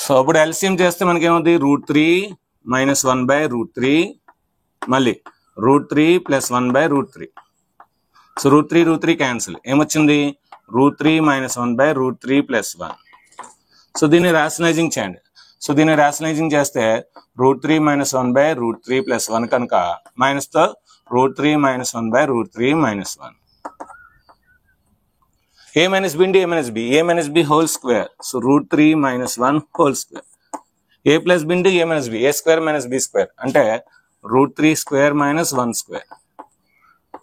So ఇప్పుడు LCM చేస్తే మనకి ఏమవుతుంది? Route 3 minus 1 by root 3 మళ్ళీ root 3 plus 1 by root 3. So root 3 cancel. ఏమొచ్చింది? root 3 minus 1 by root 3 plus 1. So దీన్ని రేషనలైజింగ్ చేయండి. సో దీన్ని రేషనలైజింగ్ చేస్తే root 3 minus 1 by root 3 plus 1 కనుక మైనస్ తో root 3 minus 1 by root 3 minus 1. a minus b into a minus b, a minus b whole square. So root 3 minus 1 whole square. a plus b into a minus b, a square minus b square. అంటే root 3 square minus 1 square.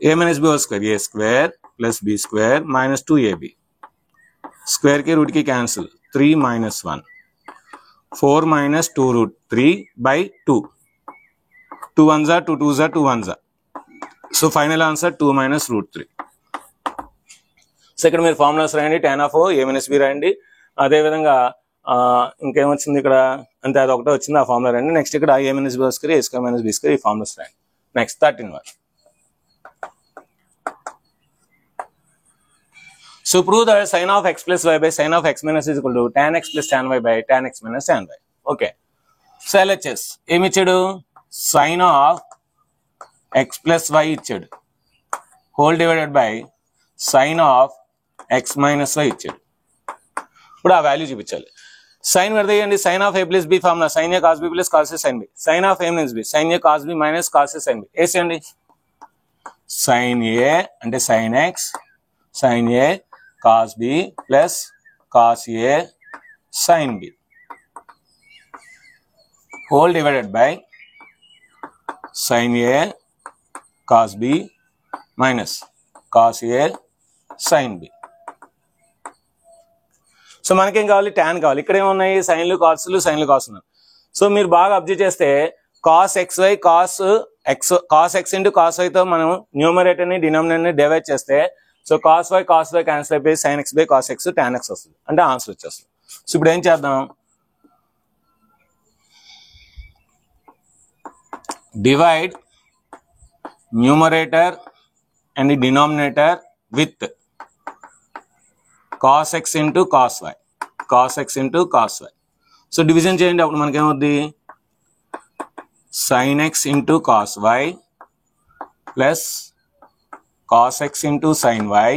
a minus b whole square, a square plus b square minus 2ab. Square की root की cancel, 3 minus 1. 4 minus 2 root 3 by 2. 2 ones are 2 twos are 2 ones are. So final answer 2 minus root 3. So ఇక్కడ మీరు formulas రాయండి. tan of a minus b రాయండి. అదేవిధంగా ఇంకేమొచ్చింది ఇక్కడ? అంతే, అది ఒకటే వచ్చింది, ఆ ఫార్ములా రాయండి. నెక్స్ట్ ఇక్కడ a minus b square, a square minus b square, ఈ ఫార్ములాస్ రాయండి. Next 13 so prove that sin of x plus y by sin of x minus is equal to tan x plus tan y by tan x minus tan y. Okay, so LHS ఏమి ఇచ్చాడు? sin of x plus y ఇచ్చాడు, whole divided by sin of x minus y ఇచ్చాడు. ఇప్పుడు ఆ value చూపించాలి. Sine పెడతాయండి. sin of a plus b formula sin a cos b plus cos a sin b. sin of a minus b sin a cos b minus cos a sin b వేసేయండి. sin a అంటే sin x, sin a cos b plus cos a sin b whole divided by sin a cos b minus cos a sin b. So మనకేం కావాలి? tan కావాలి. ఇక్కడ ఏమున్నాయి? సైన్లు, కాస్లు, సైన్లు, cos ఉన్నాయి. So మీరు బాగా అబ్జర్వ్ చేస్తే cos xy cos x into cos y తో మనం న్యూమరేటర్ ని డినామినేటర్ ని డివైడ్ చేస్తే సో cos y క్యాన్సిల్ అయిపోయి sin x by cos x tan x వస్తుంది, అంటే ఆన్సర్ వచ్చేస్తుంది. సో ఇప్పుడు ఏం చేద్దాం? Divide numerator and denominator with cos x into cos y, cos x into cos y. So division చేయండి. అప్పుడు మనకేమవుద్ది? sin x into cos y plus cos x into sin y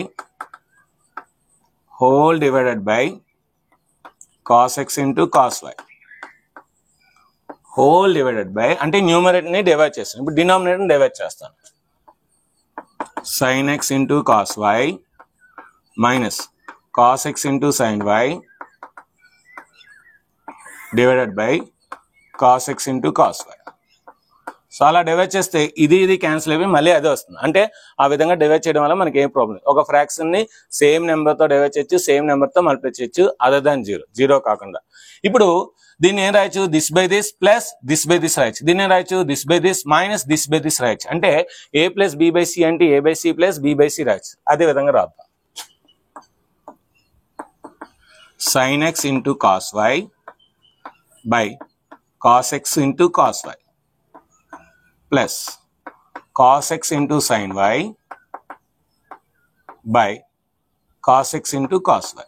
whole divided by cos x into cos y whole divided by, అంటే numerator ని divide చేస్తాను, ఇప్పుడు denominator ని divide చేస్తాను. sin x into cos y minus cos x into sin y divided by cos x into cos y. So అలా divide చేస్తే ఇది cancel అయిపోయి మళ్ళీ అదే వస్తుంది. అంటే ఆ విధంగా డివైడ్ చేయడం వల్ల మనకి ఏం ప్రాబ్లం? ఒక ఫ్రాక్షన్ ని సేమ్ నెంబర్ తో డివైడ్ చేయొచ్చు, సేమ్ నెంబర్ తో మల్టిప్లై చేయొచ్చు, అదర్ దాన్ జీరో కాకుండా. ఇప్పుడు దీన్ని ఏం రాయొచ్చు? This by this plus this by this రాయొచ్చు. దీన్ని ఏం రాయొచ్చు? This by this minus this by this రాయొచ్చు. అంటే a plus b by c అంటే a by c plus b by c రాయొచ్చు. అదే విధంగా రాద్దాం. sin x into cos y by cos x into cos y plus cos x into sin y by cos x into cos y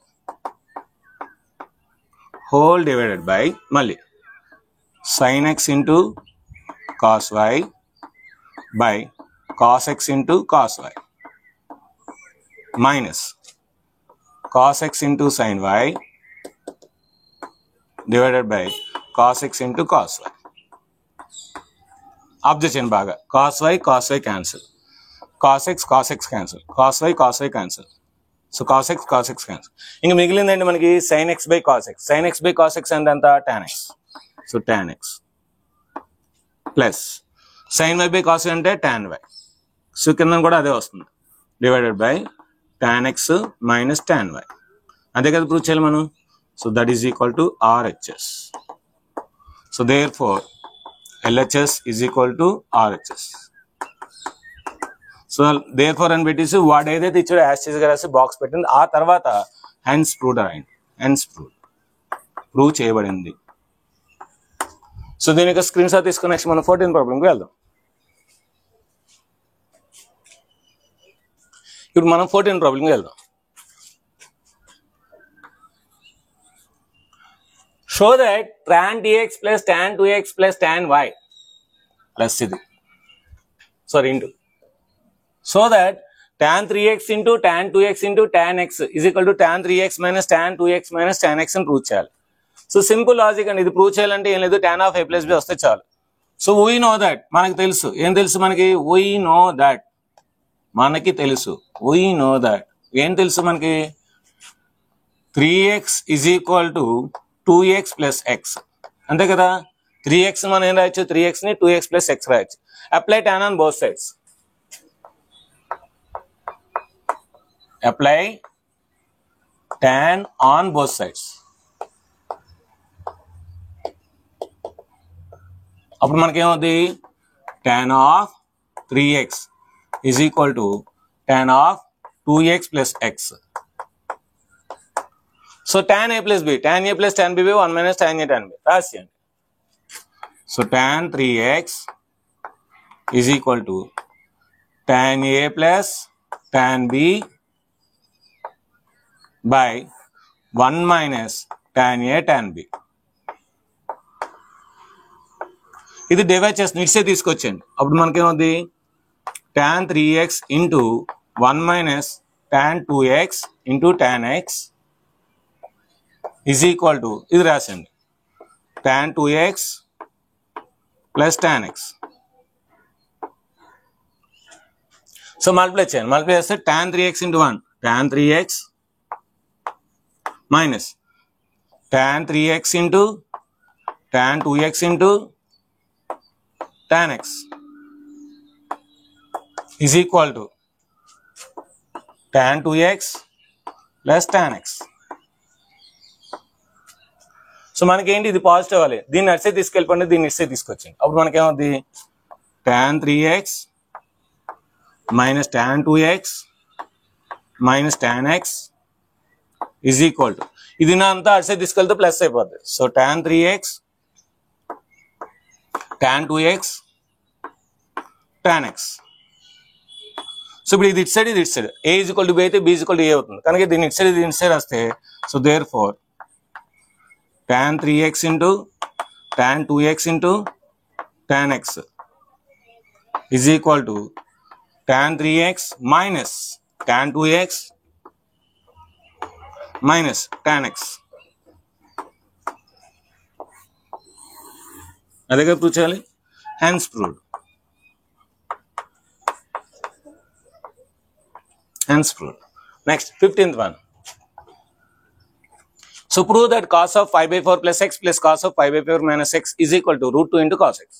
whole divided by మళ్ళీ sin x into cos y by cos x into cos y minus cos x into sin y divided by cos x into cos y. Observe చేయండి బాగా. Cos y cancel, cos x cancel, cos y cancel. So cos x cancel. ఇంకా మిగిలిందండి మనకి sine x by cos x. Sine x by cos x అంటే ఎంత? tan x. So tan x plus sine y by cos అంటే tan y. So కింద కూడా అదే వస్తుంది, divided by tan x minus tan y. అంతే కదా ప్రూవ్ చేయాలి మనం. So that is equal to RHS. So therefore LHS is equal to RHS. So therefore అని పెట్టేసి వాడు ఏదైతే ఇచ్చాడో యాస్టీస్ గా రాసి బాక్స్ పెట్టింది. ఆ తర్వాత హెన్స్ ప్రూవ్డ్ రాయండి. హెన్స్ ప్రూవ్ చేయబడింది. సో దీని యొక్క స్క్రీన్ షాట్ తీసుకుని నెక్స్ట్ మనం 14th ప్రాబ్లంకి వెళ్దాం. ఇప్పుడు మనం 14th ప్రాబ్లంకి వెళ్దాం. Show that tan dx plus tan 2x plus tan y plus ఇది into so that tan 3x into tan 2x into tan x is equal to tan 3x minus tan 2x minus tan x అని prove చేయాలి. So simple logic అండి. ఇది prove చేయాలంటే ఏం లేదు, tan of a plus b వస్తే చాలు. So we know that, మనకు తెలుసు. ఏం తెలుసు మనకి? వీ నో దట్, మనకి తెలుసు. వీ నో దట్ ఏం తెలుసు మనకి? 3x is equal to 2x plus x. అంతే కదా. 3x మనం ఏం రాయొచ్చు? 3x ని 2x plus x రాయొచ్చు. Apply tan on both sides. Apply tan on both sides. అప్పుడు మనకేమవుతుంది? tan of 3x is equal to tan of 2x plus x. So tan a plus b, tan a plus tan b by 1 minus tan a tan b రాసేయండి. So tan 3x is equal to tan a plus tan b by 1 minus tan a tan b. ఇది divide చేసి నిట్సే తీసుకొచ్చండి. అప్పుడు మనకేమవుతుంది? tan 3x into 1 minus tan 2x into tan x is equal to ఇది రాసండి, tan 2x plus tan x. So multiply చేయండి. Multiply చేస్తే tan 3x into 1 tan 3x minus tan 3x into tan 2x into tan x is equal to tan 2x plus tan x. So మనకేంటి? ఇది positive అవ్వాలి. దీన్ని అట్సే తీసుకెళ్ళిపోండి, దీన్ని ఇట్సే తీసుకొచ్చింది. అప్పుడు మనకేమవుతుంది? tan 3x minus tan 2x minus tan x is equal to ఇది నా అంతా అటు సైడ్ తీసుకెళ్తే ప్లస్ అయిపోద్ది. So tan 3x tan 2x tan x. So ఇప్పుడు ఇది ఇటు సైడ్, ఇది ఇటు side. a is equal to b అయితే b is equal to a అవుతుంది. కనుక దీన్ని ఇటు సైడ్, ఇది ఇటు సైడ్ వస్తే so therefore tan 3x into tan 2x into tan x is equal to tan 3x minus tan 2x minus tan x. అదే కదా ప్రూవ్ చేయాలి. hence proved. Next 15th one. So prove that cos of 5/4 plus x plus cos of 5/4 minus x is equal to root 2 into cos x.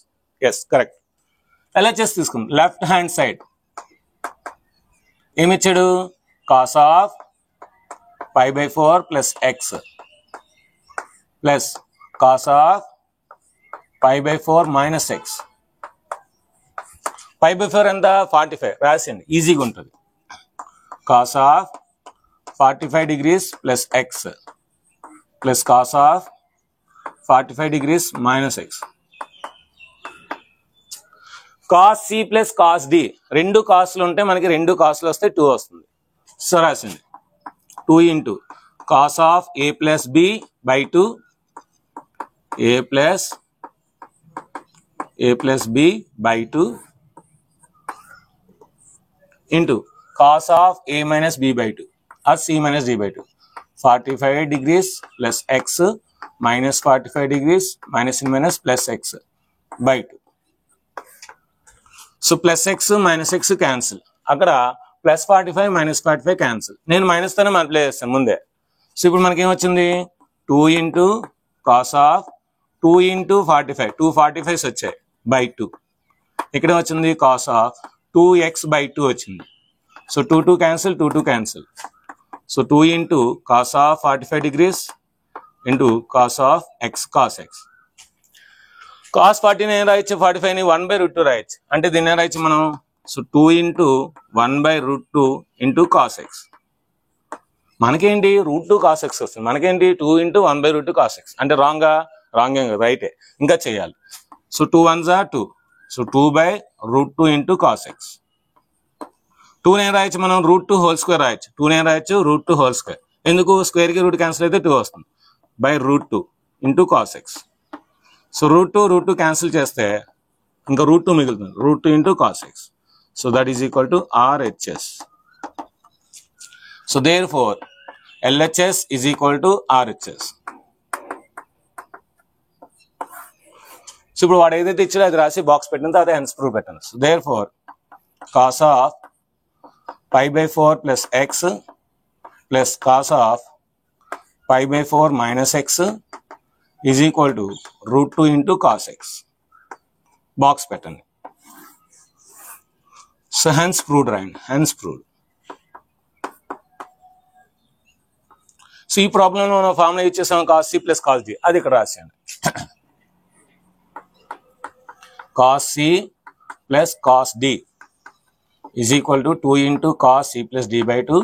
Yes, correct. LHS తీసుకుందాం. Left hand side ఏమిచ్చాడు? cos of 5/4 plus x plus cos of 5/4 minus x. 5/4 ఎంత? 45 రాసేయండి, ఈజీగా ఉంటుంది. cos of 45 degrees plus x plus cos of 45 degrees minus x. cos c plus cos d, రెండు కాస్లు ఉంటే మనకి రెండు కాస్లు వస్తే 2 వస్తుంది. సో రాసింది 2 into cos of a plus b by 2 a plus b by 2 into cos of a minus b by 2 or c minus d by 2. 45 degrees plus x minus 45 degrees minus in minus plus x by 2. So plus X minus X cancel, అక్కడ plus 45 minus 45 cancel. నేను minus తోనే multiply చేస్తాను ముందే. So ఇప్పుడు మనకి ఏమొచ్చింది 2 into cos of 2 into 45, 245 వచ్చాయి by 2. ఇక్కడ వచ్చింది కాస్ ఆఫ్ 2x/2 వచ్చింది. So 2 cancel, 2 cancel. So 2 into cos of 45 degrees into cos of X cos X. Cos 40 ఏం రాయొచ్చు, 45ని 1/√2 రాయొచ్చు. అంటే దీన్ని ఏం రాయొచ్చు మనం, so 2 into 1/√2 into cos X. మనకేంటి √2 కాస్ ఎక్స్ వస్తుంది, మనకేంటి 2 ఇంటూ 1/√2 కాస్ ఎక్స్. అంటే రాంగ్ రైటే, ఇంకా చేయాలి. So 2 1s are 2, so 2/√2 into cos X. 2 నేను రాయొచ్చు మనం √2 హోల్ స్క్వేర్ రాయొచ్చు. 2 నేను రాయొచ్చు √2 హోల్ స్క్వేర్. ఎందుకు, స్క్వేర్కి రూట్ క్యాన్సిల్ అయితే 2 వస్తుంది, /√2 into cos x. So √2 cancel చేస్తే ఇంకా √2 మిగులుతుంది, √2 into cos x. So that is equal to RHS. So therefore LHS is equal to RHS. So ఇప్పుడు వాడు ఏదైతే ఇచ్చాడో అది రాసి బాక్స్ పెట్టిన తర్వాత హెన్స్ ప్రూవ్ పెట్టాను. So therefore cos of π/4 plus x plus cos of π/4 minus x is equal to √2 into cos x. Box పెట్టండి. సో హెన్స్ ప్రూవ్డ్ రాయండి, హెన్స్ ప్రూవ్డ్. సో ఈ ప్రాబ్లంలో మనం ఫార్ములా యూజ్ చేసాం cos C plus cos D, అది ఇక్కడ రాసాను. Cos C plus cos D is equal to 2 into cos C plus d/2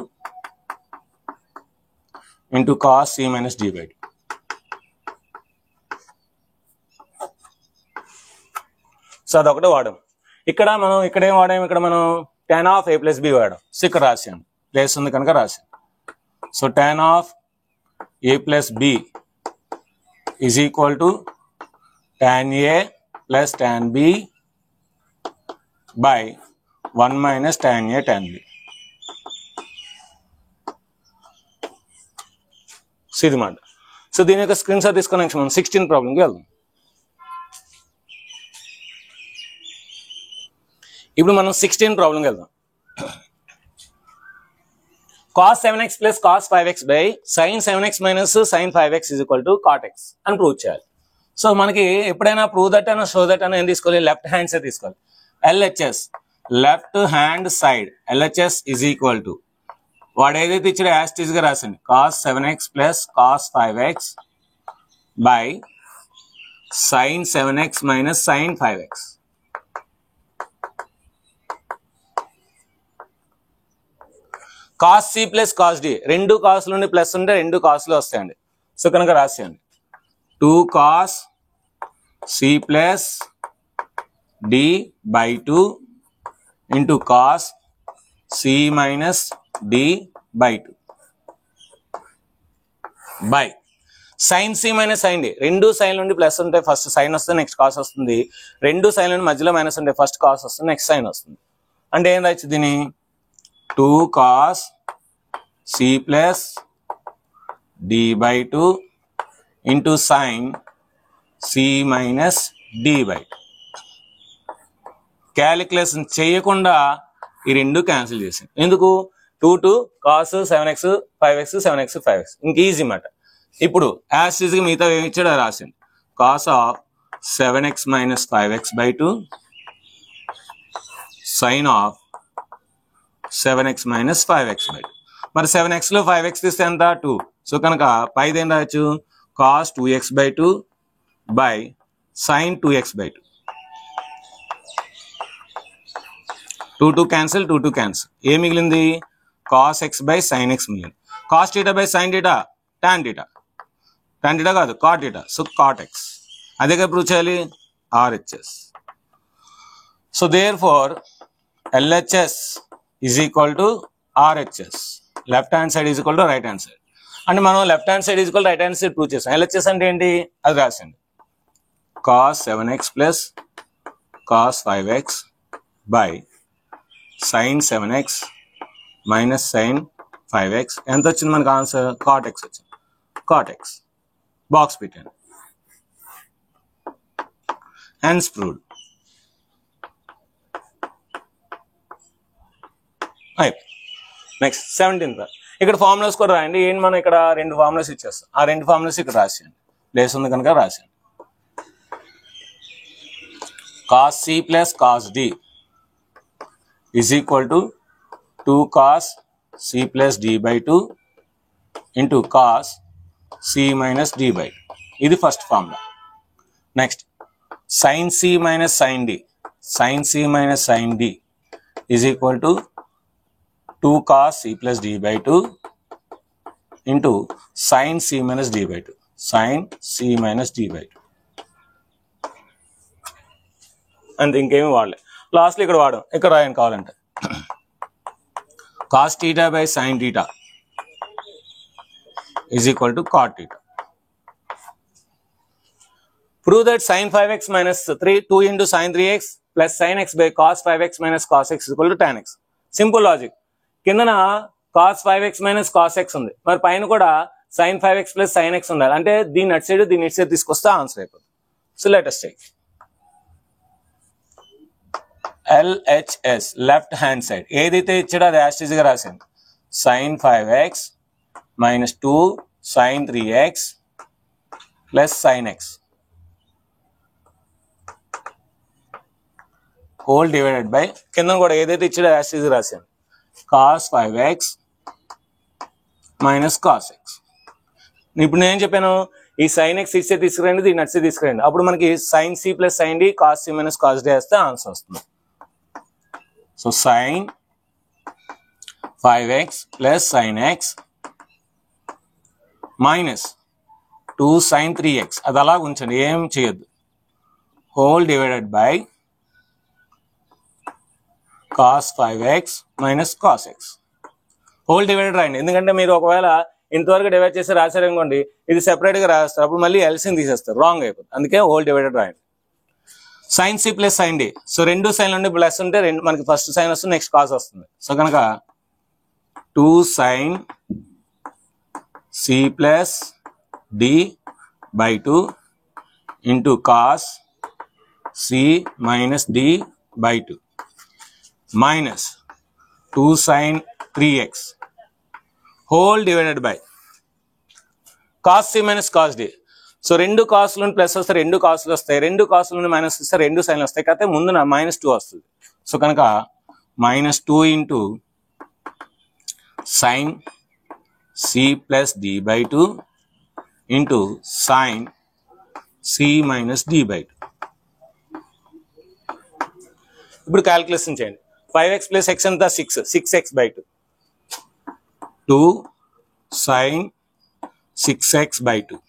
into cos C minus d/2. So అదొకటి వాడాం. ఇక్కడ ఏం వాడాం, ఇక్కడ మనం tan of a plus b వాడాం. సో ఇక్కడ రాసాను, ప్లేస్ ఉంది కనుక రాసాను. So tan of a plus b is equal to tan a plus tan b by 1 minus tan a tan b. So ఇది మాట. సో దీని యొక్క స్క్రీన్ షాట్ తీసుకుని నెక్స్ట్ మనం 16 ప్రాబ్లంకి వెళ్దాం. ఇప్పుడు మనం 16 ప్రాబ్లంకి వెళ్దాం. cos 7x plus cos 5x by sin 7x minus sin 5x is equal to cot x అని ప్రూవ్ చేయాలి. సో మనకి ఎప్పుడైనా ప్రూవ్ దట్ అయినా షో దట్ అయినా ఏం తీసుకోవాలి, లెఫ్ట్ హ్యాండ్ సైడ్ తీసుకోవాలి. LHS left hand side LHS is equal to వాడు ఏదైతే ఇచ్చాడో యాస్టీజ్ గా రాసండి, cos 7x plus cos 5x by sin 7x minus sin 5x. Cos C plus cos D, రెండు కాసులు ఉండి ప్లస్ ఉంటే రెండు కాసులు వస్తాయండి. సో కనుక రాసేయండి 2 cos C plus d/2 into cos C minus d/2 by sine C minus sine D. రెండు సైన్ నుండి ప్లస్ ఉంటే ఫస్ట్ సైన్ వస్తుంది, నెక్స్ట్ కాస్ వస్తుంది. రెండు సైన్ నుండి మధ్యలో మైనస్ ఉంటే ఫస్ట్ కాస్ వస్తుంది, నెక్స్ట్ సైన్ వస్తుంది. అంటే ఏం రాయొచ్చు దీన్ని, 2 cos C plus d/2 into sine C minus d/2. Calculation చేయకుండా ఈ రెండు క్యాన్సిల్ చేసాను. ఎందుకు, 2 cos 7x 5x 7x 5x ఇంక ఈజీ మాట. ఇప్పుడు యాజ్ ఈజీగా మిగతా ఏమి ఇచ్చాడో రాసింది, cos of 7x minus 5x/2 sine of 7x minus 5x/2. మరి 7x లో 5x తీస్తే ఎంత 2. సో కనుక పైది ఏం రాయొచ్చు, cos 2x/2 by sin 2x/2. 2 cancel, 2 cancel. ఏ మిగిలింది, cos x by sin x మిగిలింది. cos θ by sin θ tan θ, tan θ కాదు cot θ. సో cot x అదేగా ప్రూవ్ చేయాలి, RHS. So therefore LHS is equal to RHS. Left hand side is equal to right hand side. అంటే మనం left hand side is equal right hand side prove చేసాం. LHS అంటే ఏంటి, అది రాసండి, cos 7x plus cos 5x by sin 7x minus sin 5x. ఎంత వచ్చింది మనకు answer, cot x వచ్చింది. cot x బాక్స్ పెట్టండి, హెన్స్ ప్రూవ్డ్. అయిపోయింది. నెక్స్ట్ 17th ఇక్కడ ఫార్ములాస్ కూడా రాయండి. ఏంటి మనం ఇక్కడ 2 ఫార్ములాస్ ఇచ్చేస్తాం. ఆ 2 ఫార్ములాస్ ఇక్కడ రాసేయండి. ప్లేస్ ఉంది కనుక రాసేయండి. cos c plus cos d is equal to 2 cos c plus d by 2 into cos c minus d by 2. ఇది first formula. Next sin c minus sin d, sin c minus sin d is equal to 2 cos c plus d by 2 into sin c minus d by 2, sin c minus d by 2. అంతే, ఇంకేమి వాడలే. లాస్ట్లో ఇక్కడ వాడడం, ఇక్కడ రాయని కావాలంటే cos theta by sin theta is equal to cot theta. Prove that sin 5x minus 2 into sin 3x plus sin x by cos 5x minus cos x is equal to tan x. Simple logic. కిందన cos 5x minus cos x ఉంది, మరి పైన కూడా sin 5x plus sin x ఉండాలి. అంటే దీన్ని అటు side దీన్ని ఇటు సైడ్ తీసుకొస్తే ఆన్సర్ అయిపోతుంది. So let us take LHS left hand side ఏదైతే ఇచ్చాడో అది యాజ్ గా రాశాను. sin 5x minus 2 sin 3x plus sin x whole divided by కింద కూడా ఏదైతే ఇచ్చాడో యాజ్ గా రాశాను. cos 5x minus cos x. ఇప్పుడు నేను ఏం చెప్పాను, ఈ sin x ఇచ్చే తీసుకురండి, దీన్ని నడిచే తీసుకురండి. అప్పుడు మనకి sin c plus sin d cos c minus cos d వేస్తే ఆన్సర్ వస్తుంది. So sin 5x plus sin x minus 2 sin 3x అది అలా ఉంచండి, ఏం చేయొద్దు. Whole divided by cos 5x minus cos x. Whole divided రాయండి, ఎందుకంటే మీరు ఒకవేళ ఇంతవరకు డివైడ్ చేసి రాశారు అనుకోండి, ఇది సెపరేట్ గా రాస్తారు, అప్పుడు మళ్ళీ ఎల్సిఎం తీసేస్తారు, రాంగ్ అయిపోతుంది. అందుకే హోల్ డివైడెడ్ రాయండి. sin c plus sin d, so రెండు సైన్ నుండి ప్లస్ ఉంటే మనకి ఫస్ట్ సైన్ వస్తుంది, నెక్స్ట్ కాస్ వస్తుంది. సో కనుక 2 sin c plus d by 2 into cos c minus d by 2 minus 2 sin 3x whole divided by cos c minus cos d. So రెండు కాసులు plus వస్తే రెండు కాసులు వస్తాయి, రెండు కాసులు మైనస్ వస్తే రెండు సైన్లు వస్తాయి. కాకపోతే ముందున -2 వస్తుంది. సో కనుక -2 into sin c plus d by 2 into sin c minus d by 2. ఇప్పుడు క్యాల్కులేషన్ చేయండి. 5x ప్లస్ x ఎంత 6, 6x by 2 2 sin 6x by 2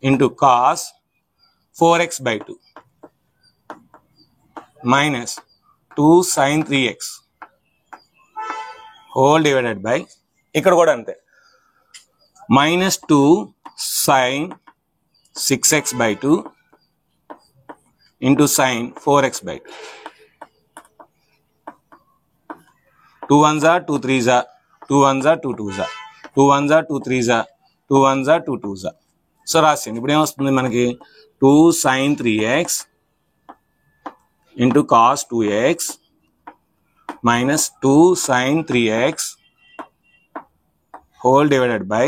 into cos 4x by 2 minus 2 sin 3x whole divided by ఇక్కడ కూడా అంతే -2 sin 6x by 2 into sin 4x by 2. 2 1s are 2 3s are 2 1s are 2 2s are 2 1s are 2 3s are 2 1s are 2 2s are. So రాసింది. ఇప్పుడు ఏమొస్తుంది మనకి 2 sin 3x into cos 2x minus 2 sin 3x whole divided by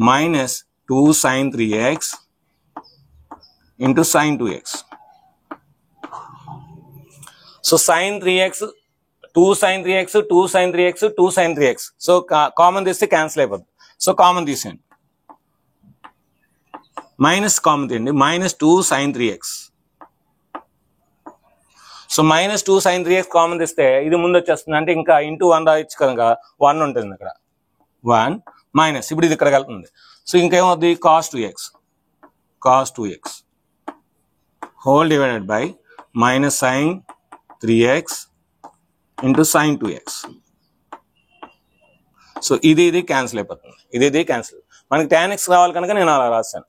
minus 2 sin 3x into sin 2x. So sin 3x 2 sin 3x 2 sin 3x 2 sin 3x. So common తీస్తే cancel అయిపోతుంది. So common తీసేయండి, minus common తీయండి, -2 sin 3x. So -2 sin 3x common తీస్తే ఇది ముందు వచ్చేస్తుంది, అంటే ఇంకా ఇంటూ 1 రాయొచ్చు కనుక 1 ఉంటుంది ఇక్కడ 1 మైనస్, ఇప్పుడు ఇది ఇక్కడికి వెళ్తుంది. సో ఇంకేమవుతుంది cos 2x whole divided by minus sin 3x into sin 2x. So ఇది క్యాన్సిల్ అయిపోతుంది, ఇది క్యాన్సిల్. మనకి tan x రావాలి కనుక నేను అలా రాశాను.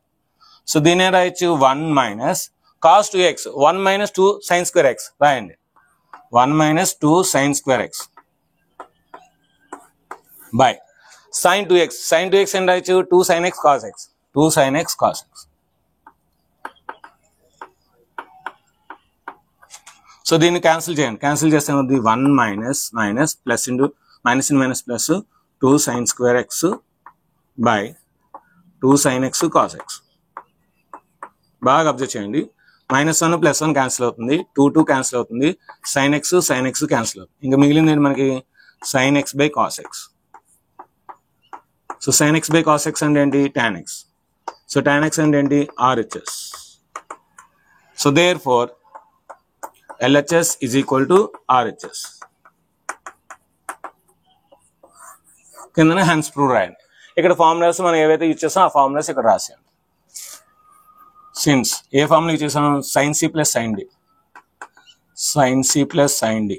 సో దీని రాయొచ్చు 1 minus cos 2x 1 minus 2 sin square x రాయండి, 1 minus 2 sin square x by sin 2x అని రాయొచ్చు 2 sin x cos x 2 sin x cos x so దీన్ని క్యాన్సిల్ చేయండి. క్యాన్సిల్ చేస్తే ఏమవుతుంది 1 minus plus into minus in minus plus 2 sin square x by 2 sin x cos x. బాగా observe చేయండి. -1 +1 cancel అవుతుంది, 2 cancel అవుతుంది, sin x క్యాన్సిల్ అవుతుంది. ఇంకా మిగిలింది ఏంటి మనకి sin x by cos x. So sin x by cos x అంటే ఏంటి tan x. So tan x అంటే ఏంటి RHS. So therefore LHS is equal to RHS. కిందనే హెన్స్ ప్రూవ్ రాయండి. ఇక్కడ ఫార్ములాస్ మనం ఏవైతే యూజ్ చేస్తాం ఆ ఫార్ములాస్ ఇక్కడ రాసాం. సిన్స్ ఏ ఫార్ములా యూజ్ చేసాం sin c plus sin d, sin c plus sin d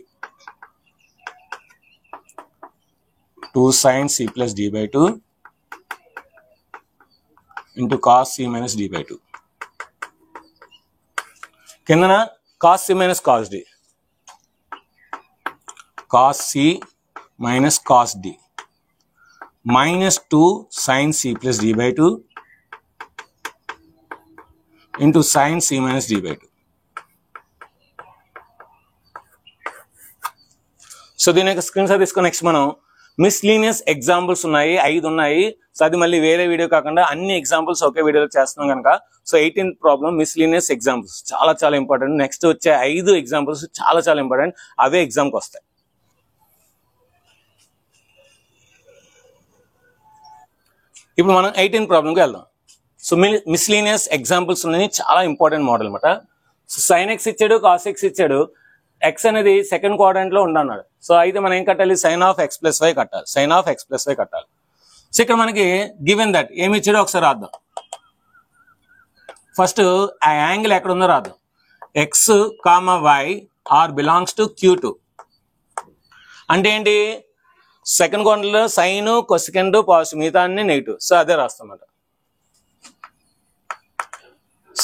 2 sin c plus d by 2 into cos c minus d by 2. కిందన cos c minus cos d, cos c minus cos d minus 2 sin c plus d by 2 into sin c minus d by 2. So దీని యొక్క screen shot తీసుకుని next మనం miscellaneous examples ఉన్నాయి, 5 ఉన్నాయి. So అది మళ్ళీ వేరే వీడియో కాకుండా అన్ని ఎగ్జాంపుల్స్ ఒకే వీడియోలో చేస్తున్నాం కనుక so 18th problem miscellaneous examples చాలా ఇంపార్టెంట్. నెక్స్ట్ వచ్చే 5 ఎగ్జాంపుల్స్ చాలా ఇంపార్టెంట్, అవే ఎగ్జామ్కి వస్తాయి. ఇప్పుడు మనం 18th ప్రాబ్లంకి వెళ్దాం. సో మిస్లీనియస్ ఎగ్జాంపుల్స్ ఉన్నాయి, చాలా ఇంపార్టెంట్ మోడల్ అనమాట. సో sin x ఇచ్చాడు, cos x ఇచ్చాడు, x అనేది సెకండ్ క్వాడ్రంట్ లో ఉండన్నాడు. సో అయితే మనం ఏం కట్టాలి sin of x plus y కట్టాలి, sin of x plus y కట్టాలి. సో ఇక్కడ మనకి గివెన్ దట్ ఏమి ఇచ్చాడో ఒకసారి రాద్దాం. ఫస్ట్ ఆ యాంగిల్ ఎక్కడ ఉందో రాద్దాం. x, y are belongs to Q2 అంటే ఏంటి సెకండ్ క్వాడ్రంట్ లో సైన్ కొసెకండ్ పాజిటివ్ మిగతా అన్ని నెగిటివ్. సో అదే రాస్తాం అన్నమాట.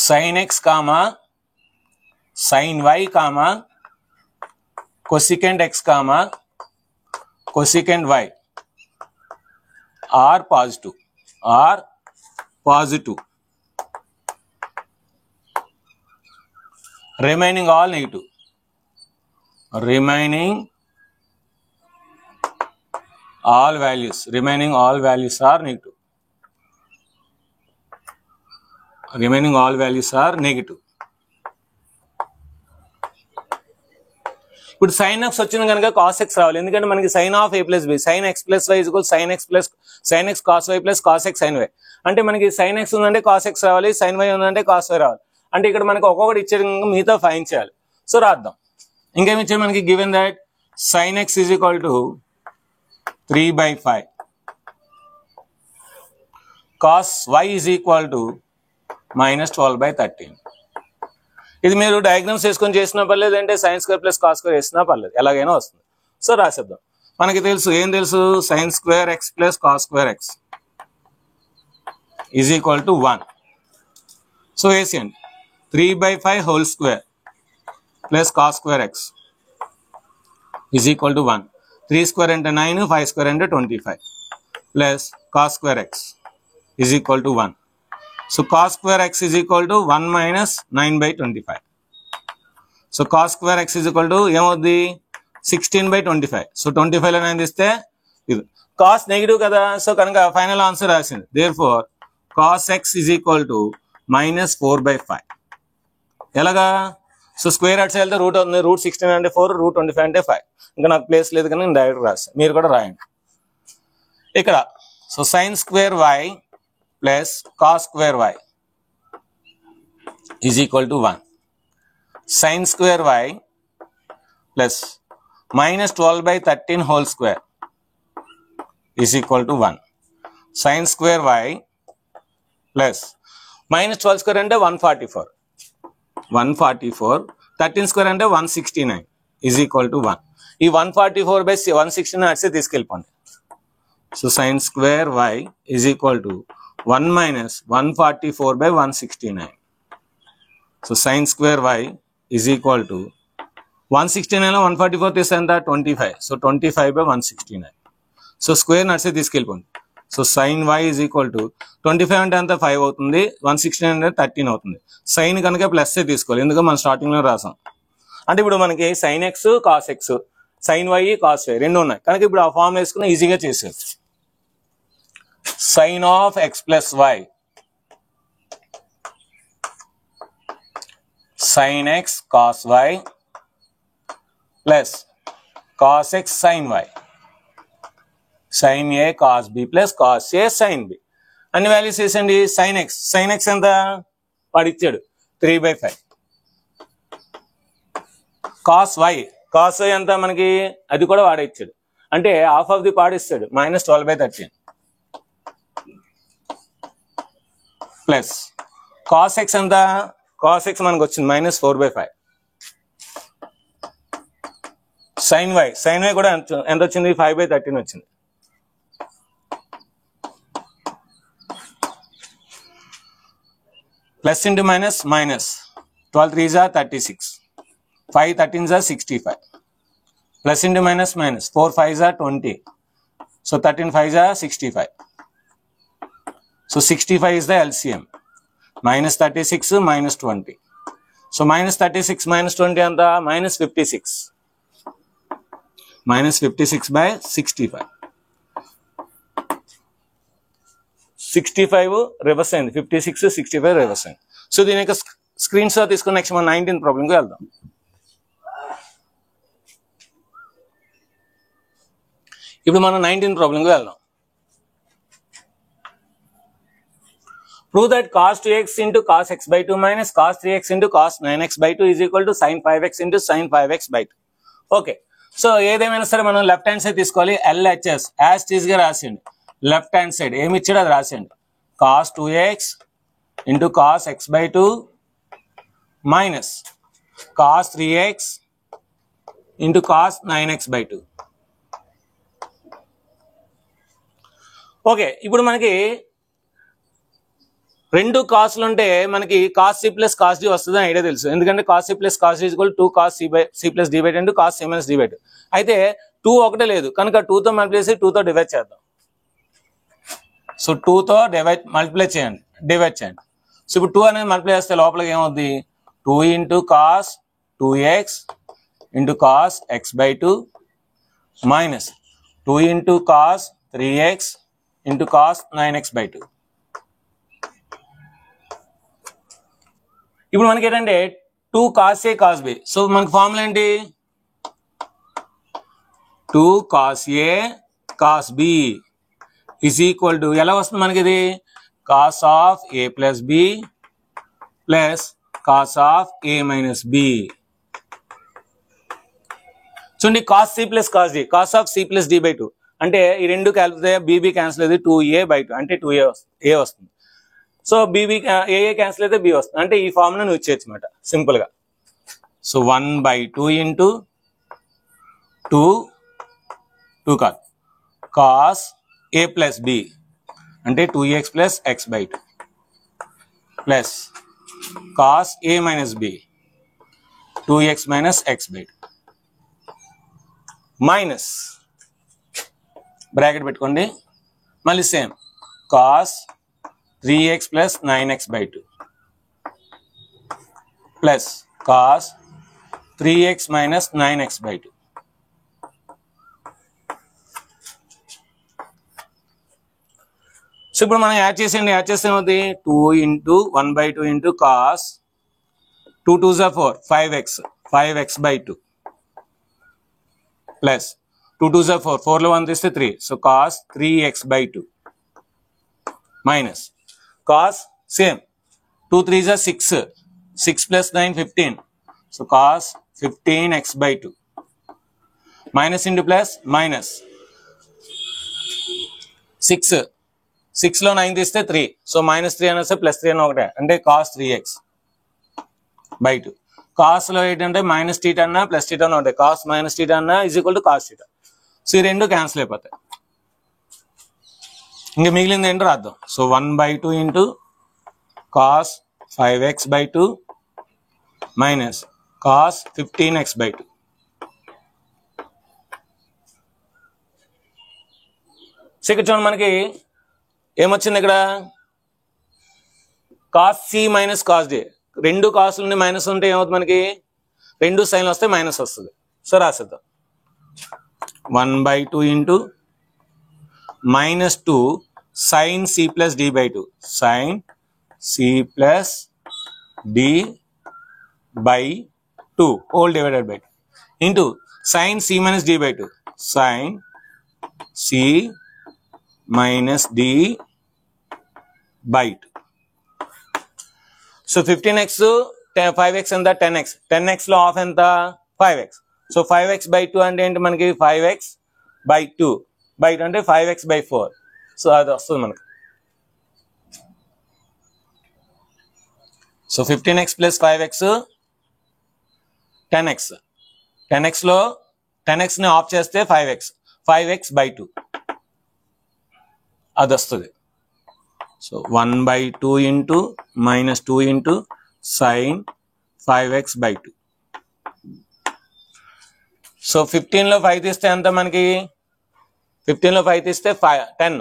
sin x sin y cosecant x cosecant y are positive remaining all negative, remaining all values are negative, remaining all values are negative. ఇప్పుడు sin x వచ్చింది కనుక cos x రావాలి, ఎందుకంటే మనకి sin of a plus b sin x plus y is equal sin x cos y plus cos x sin y. అంటే మనకి sin x ఉందంటే cos x రావాలి, sin y ఉందంటే cos y రావాలి. అంటే ఇక్కడ మనకి ఒక్కొక్కటి ఇచ్చేది మిగతా ఫైన్ చేయాలి. సో రాద్దాం. ఇంకేమి ఇచ్చాడు మనకి given that sin x is equal to 3/5 cos y is equal to -12/13. ఇది మీరు డయాగ్రామ్స్ వేసుకొని చేసినా పర్లేదు, అంటే sin square plus cos square వేసినా పర్లేదు, ఎలాగైనా వస్తుంది. సో రాసేద్దాం. మనకి తెలుసు ఏం తెలుసు sin square x plus cos square x is equal to 1. So వేసేయండి 3/5 whole square plus cos square x is equal to 1. 3 square అంటే 9, 5 square అంటే 25 plus cos square x is equal to 1. So cos square x is equal to 1 minus 9/25. So cos square x is equal to ఏమవుద్ది 16/25. So 25లో 9 తీస్తే ఇది cos negative కదా, so కనుక final answer రాసింది. therefore cos x is equal to -4/5. ఎలాగా so square అట్స్ వెళ్తే route అవుతుంది, రూట్ 16 అంటే 4, రూట్ 25 అంటే 5. ఇంకా నాకు ప్లేస్ లేదు కానీ నేను డైరెక్ట్ రాస్తాను, మీరు కూడా రాయండి ఇక్కడ. So sin square y plus cos square y is equal to 1. Sin square y plus -12/13 whole square is equal to 1. Sin square y plus -12 square అంటే 144, 13 square అంటే 169 is equal to 1. ఈ 144/169 అట్సే తీసుకెళ్ళిపోండి. So sin square y is equal to 1 minus 144/169. So sin square y is equal to 169 లో 144 తీస్తే ఎంత 25. So 25/169. So square నడిస్తే తీసుకెళ్ళిపోండి. So sin y is equal to 25 అంటే అంత 5 అవుతుంది, 169 అంటే 13 అవుతుంది. సైన్ కనుక ప్లస్ తీసుకోవాలి, ఎందుకంటే మనం స్టార్టింగ్ లో రాసాం. అంటే ఇప్పుడు మనకి sine x cos x, sine y cos y రెండు ఉన్నాయి కనుక ఇప్పుడు ఆ ఫార్మ్ వేసుకుని ఈజీగా చేసేయచ్చు. Sine of x plus y sin x cos y plus cos x sin y sin a cos b plus cos a sin b అన్ని values వేసండి. sin x ఎంత వాడు ఇచ్చాడు 3/5. cos y ఎంత మనకి అది కూడా వాడే ఇచ్చాడు అంటే హాఫ్ ఆఫ్ ది పార్ట్ ఇస్తాడు -12/13 ప్లస్ cos x ఎంత cos x మనకు వచ్చింది -4/5. sin y కూడా ఎంత వచ్చింది 5/13 వచ్చింది. Plus into minus 12 3s are 36, 5 13s are 65. Plus into minus 4 5s are 20, so 13 5s are 65. So 65 is the LCM. -36 -20. So -36 -20 ఎంత -56. -56/65. 65 reverse అయింది, 56 65 రివర్స్ అయింది. సో దీని యొక్క స్క్రీన్ షాట్ తీసుకుని నెక్స్ట్ మనం 19th ప్రాబ్లంకి వెళ్దాం. ఇప్పుడు మనం 19th ప్రాబ్లంకి వెళ్దాం. Prove that cos 2x into cos x by 2 minus cos 3x into cos 9x by 2 is equal to sin 5x into sin 5x by 2. Okay, so ఏదేమైనా సరే మనం లెఫ్ట్ హ్యాండ్ సైడ్ తీసుకోవాలి. LHS యాజ్ టీజ్ గా రాసేయండి. Left hand side ఏమి ఇచ్చాడో అది రాసేయండి. cos 2x into cos x by 2 minus cos 3x into cos 9x by 2. Okay, ఇప్పుడు మనకి రెండు కాస్లు ఉంటే మనకి cos c plus cos d వస్తుంది అని ఐడియా తెలుసు. ఎందుకంటే cos c plus cos d equal 2 cos c plus d by 2 cos c minus d by 2. అయితే 2 ఒకటే లేదు కనుక 2తో మల్టిప్లై చేసి 2తో డివైడ్ చేద్దాం. సో 2తో మల్టిప్లై చేయండి, డివైడ్ చేయండి. సో ఇప్పుడు 2 అనేది మల్టిప్లై చేస్తే లోపలికి ఏమవుద్ది 2 into cos 2x into cos x by 2 minus 2 into cos 3x into cos 9x by 2. ఇప్పుడు మనకి ఏంటంటే 2 cos a cos b. So మనకి ఫార్ములా ఏంటి 2 cos a cos b is equal to ఎలా వస్తుంది మనకి ఇది cos of a plus b plus cos of a minus b. చూడండి cos c plus cos d, cos of c plus d by 2 అంటే ఈ రెండు కలిపితే bb క్యాన్సిల్ అయితే 2a by 2 అంటే 2a వస్తుంది. సో బీబీ ఏ క్యాన్సిల్ అయితే బి వస్తుంది అంటే ఈ ఫార్ములా నువ్వు ఇచ్చేయచ్చు అనమాట సింపుల్ గా. సో 1/2 ఇంటూ 2 కాదు cos a ప్లస్ b అంటే 2x plus x by 2 plus cos a minus b 2x minus x by 2 minus bracket పెట్టుకోండి మళ్ళీ same cos 3x plus 9x by 2 plus cos 3x minus 9x by 2. So ఇప్పుడు మనం add చేస్తే ఏమవుతుంది 2 into 1/2 into cos 2 2s are 4 5x by 2 plus 2 2s are 4 4లో 1 తీస్తే 3 so cos 3x by 2 minus cos same 2 3s are 6 plus 9 15 so cos 15x by 2 minus into plus minus 6 లో 9 తీస్తే 3 so minus 3 అనేసి plus 3 అని ఒకటే అంటే cos 3x by 2 cos లో ఏంటంటే minus theta అన్నా plus theta అన్నా ఒకటే cos minus theta అన్నా is equal to cos theta. So ఈ రెండు క్యాన్సిల్ అయిపోతాయి ఇంకా మిగిలింది ఏంటో రాద్దాం. So 1/2 into cos 5x by 2 minus cos 15x by 2. So ఇక్కడ చూడండి మనకి ఏమొచ్చింది ఇక్కడ cos c minus cos d రెండు కాస్ల నుండి మైనస్ ఉంటే ఏమవుతుంది మనకి రెండు సైన్లు వస్తే మైనస్ వస్తుంది. So రాసేద్దాం. 1/2 into -2 sin c plus d by 2 sin c plus d by 2 whole divided by 2 into sin c minus d by 2 sin c minus d by 2. So 15x 5x and the 10x. 10x లో half ఎంత 5x. So 5x by 2 అంటే ఏంటి మనకి 5x by 2 by 2 అంటే 5x by 4. So అది వస్తుంది మనకి. So 15x plus 5x 10x. 10x లో 10x ని ఆఫ్ చేస్తే 5x by 2 అది వస్తుంది. So 1/2 into -2 into sin 5x by 2. So 15 లో 5 తీస్తే ఎంత మనకి 15 లో 5 తీస్తే 10.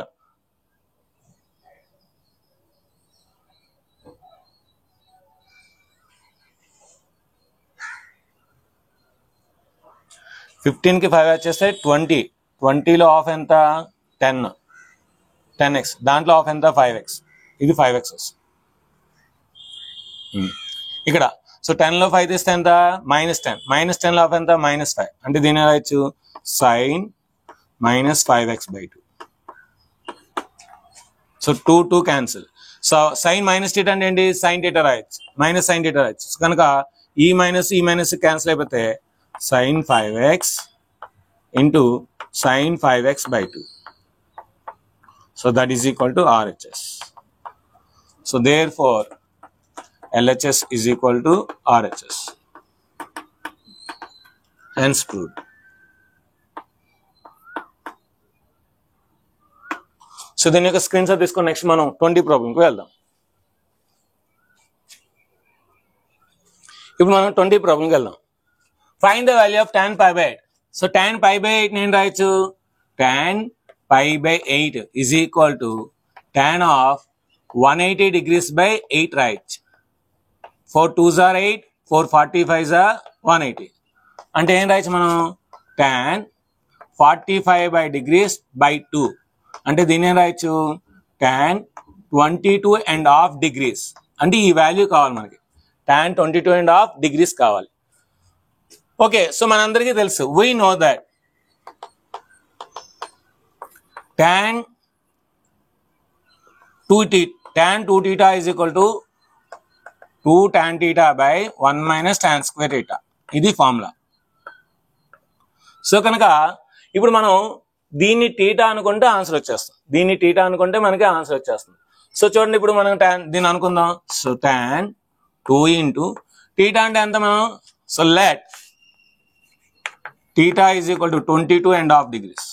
కి 5 వచ్చేస్తే 20 లో ఆఫ్ ఎంత 10x దాంట్లో ఆఫ్ ఎంత 5x. ఇది 5x వస్తుంది ఇక్కడ. సో 10 లో 5 తీస్తే ఎంత -10 లో ఆఫ్ ఎంత -5 అంటే దీని రాయొచ్చు sin -5x by 2. So 2 cancel. So sin -θ అంటే ఏంటి sin θ రాయొచ్చు -sin θ రాయొచ్చు. కనుక ఈ మైనస్ క్యాన్సిల్ అయిపోతే sin 5x into sin 5x by 2. So that is equal to RHS. So therefore LHS is equal to RHS. Hence proved. So then you can screenshot this next మనం 20 problem కి వెళ్దాం. ఇప్పుడు మనం 20 problem కి వెళ్దాం. Find the value of tan pi by 8. So tan pi by 8 నేను రాయొచ్చు tan pi by 8 is equal to tan of 180 degrees by 8 రాయొచ్చు. 4 2s are 8, 4 45s are 180. అంటే ఏం రాయొచ్చు మనం tan 45 by degrees by 2 అంటే దీన్ని ఏం రాయొచ్చు tan 22.5 degrees అంటే ఈ వాల్యూ కావాలి మనకి tan 22.5 degrees కావాలి. ఓకే, సో మనందరికీ తెలుసు we know that tan 2 theta is equal to 2 tan theta by 1 minus tan square theta. ఇది ఫార్ములా. సో కనుక ఇప్పుడు మనం దీన్ని టీటా అనుకుంటే ఆన్సర్ వచ్చేస్తుంది. దీన్ని టీటా అనుకుంటే మనకి ఆన్సర్ వచ్చేస్తుంది. సో చూడండి ఇప్పుడు మనం దీన్ని అనుకుందాం. సో tan 2 ఇంటూ టీటా అంటే ఎంత మనం so let theta is equal to 22.5 degrees.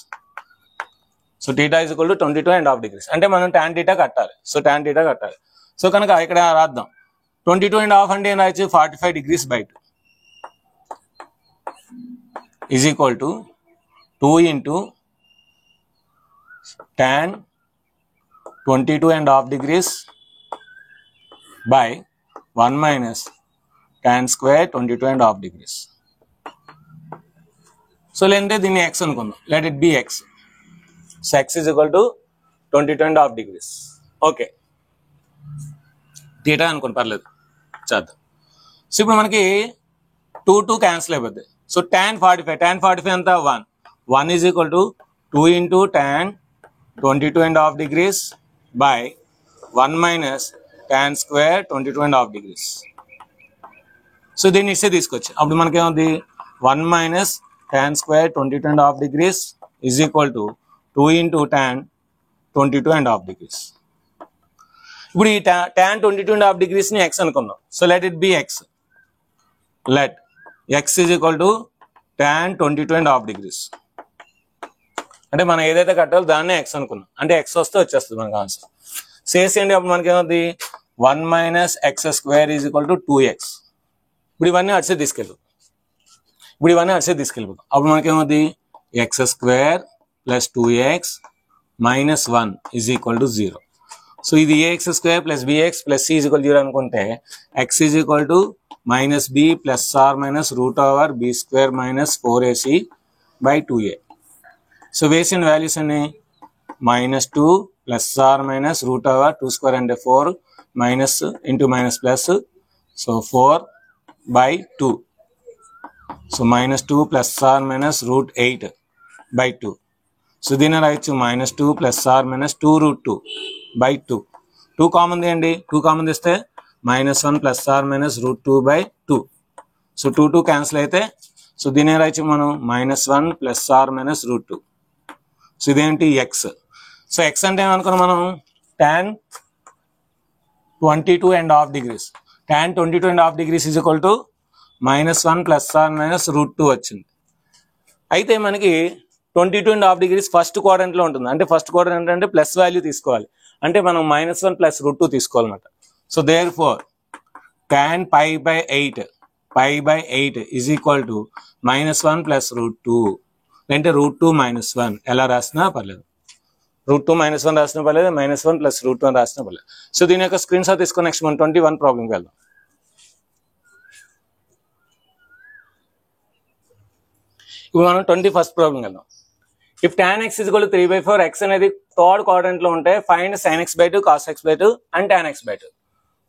So theta is equal to 22.5 degrees అంటే మనం tan theta కట్టాలి. సో tan theta కట్టాలి. సో కనుక ఇక్కడ రాద్దాం 22.5 అంటే ఏం రాయొచ్చు 45 degrees by 2 is equal to 2 into tan 22.5 degrees by 1 minus tan square 22.5 degrees. So లేదంటే దీన్ని x అనుకుందాం. Let it be x. So x is equal to 22.5 degrees. Okay, theta అనుకోండి పర్లేదు చేద్దాం. సో ఇప్పుడు మనకి 2 క్యాన్సిల్ అయిపోద్ది. సో tan 45 ఎంత 1 is equal to 2 into tan 22.5 degrees by 1 minus tan square 22.5 degrees. So దీన్ని ఇస్తే తీసుకొచ్చి అప్పుడు మనకేమవుతుంది 1 minus tan square 22.5 degrees is equal to 2 into tan 22.5 degrees. ఇప్పుడు ఈ tan 22.5 degrees ని x అనుకుందాం. So let it be x. Let x is equal to tan 22.5 degrees. అంటే మనం ఏదైతే కట్టాలో దాన్నే x అనుకున్నాం. అంటే x వస్తే వచ్చేస్తుంది మనకు ఆన్సర్. చేసేయండి అప్పుడు మనకి ఏమవుతుంది 1 minus x square is equal to 2x. ఇప్పుడు ఇవన్నీ అడిసే తీసుకెళ్ళిపోతాం. అప్పుడు మనకేమవుతుంది x square plus 2x minus 1 is equal to 0. So ఇది ax square plus bx plus c is equal to 0 అనుకుంటే x is equal to minus b plus or minus root over b square minus 4ac by 2a. So వేసిన values అన్ని -2 plus or minus root over 2 square అంటే 4 minus into minus plus, so 4 by 2. So -2 plus or minus root 8 by 2. So దీన్ని రాయొచ్చు -2 plus or minus 2 root 2 by 2. 2 common తీయండి, 2 common తీస్తే -1 plus or minus root 2 by 2. So 2 cancel అయితే so దీన్ని రాయొచ్చు మనం -1 plus or minus root 2. So ఇదేంటి x. So x అంటే ఏమనుకున్నాం మనం tan 22.5 degrees. tan 22.5 degrees is equal to -1 plus or minus root 2 వచ్చింది. అయితే మనకి 22.5 degrees ఫస్ట్ క్వాడ్రంట్ లో ఉంటుంది. అంటే ఫస్ట్ క్వాడ్రంట్ అంటే ప్లస్ వాల్యూ తీసుకోవాలి, అంటే మనం -1 plus root 2 తీసుకోవాలన్నమాట. So therefore tan pi by 8 is equal to -1 plus root 2 అంటే root 2 minus 1 ఎలా రాసినా పర్లేదు. root 2 minus 1 రాసినా పర్లేదు, -1 plus root 1 రాసినా పర్లేదు. సో దీని యొక్క స్క్రీన్ షాట్ తీసుకొని నెక్స్ట్ మనం 21 ప్రాబ్లంకి వెళ్దాం. ఇప్పుడు మనం 21st ప్రాబ్లం వెళ్దాం. If tan x is equal to 3/4, x అనేది థర్డ్ క్వాడ్రంట్ లో ఉంటే find sin x by 2, cos x by 2 and tan x by 2.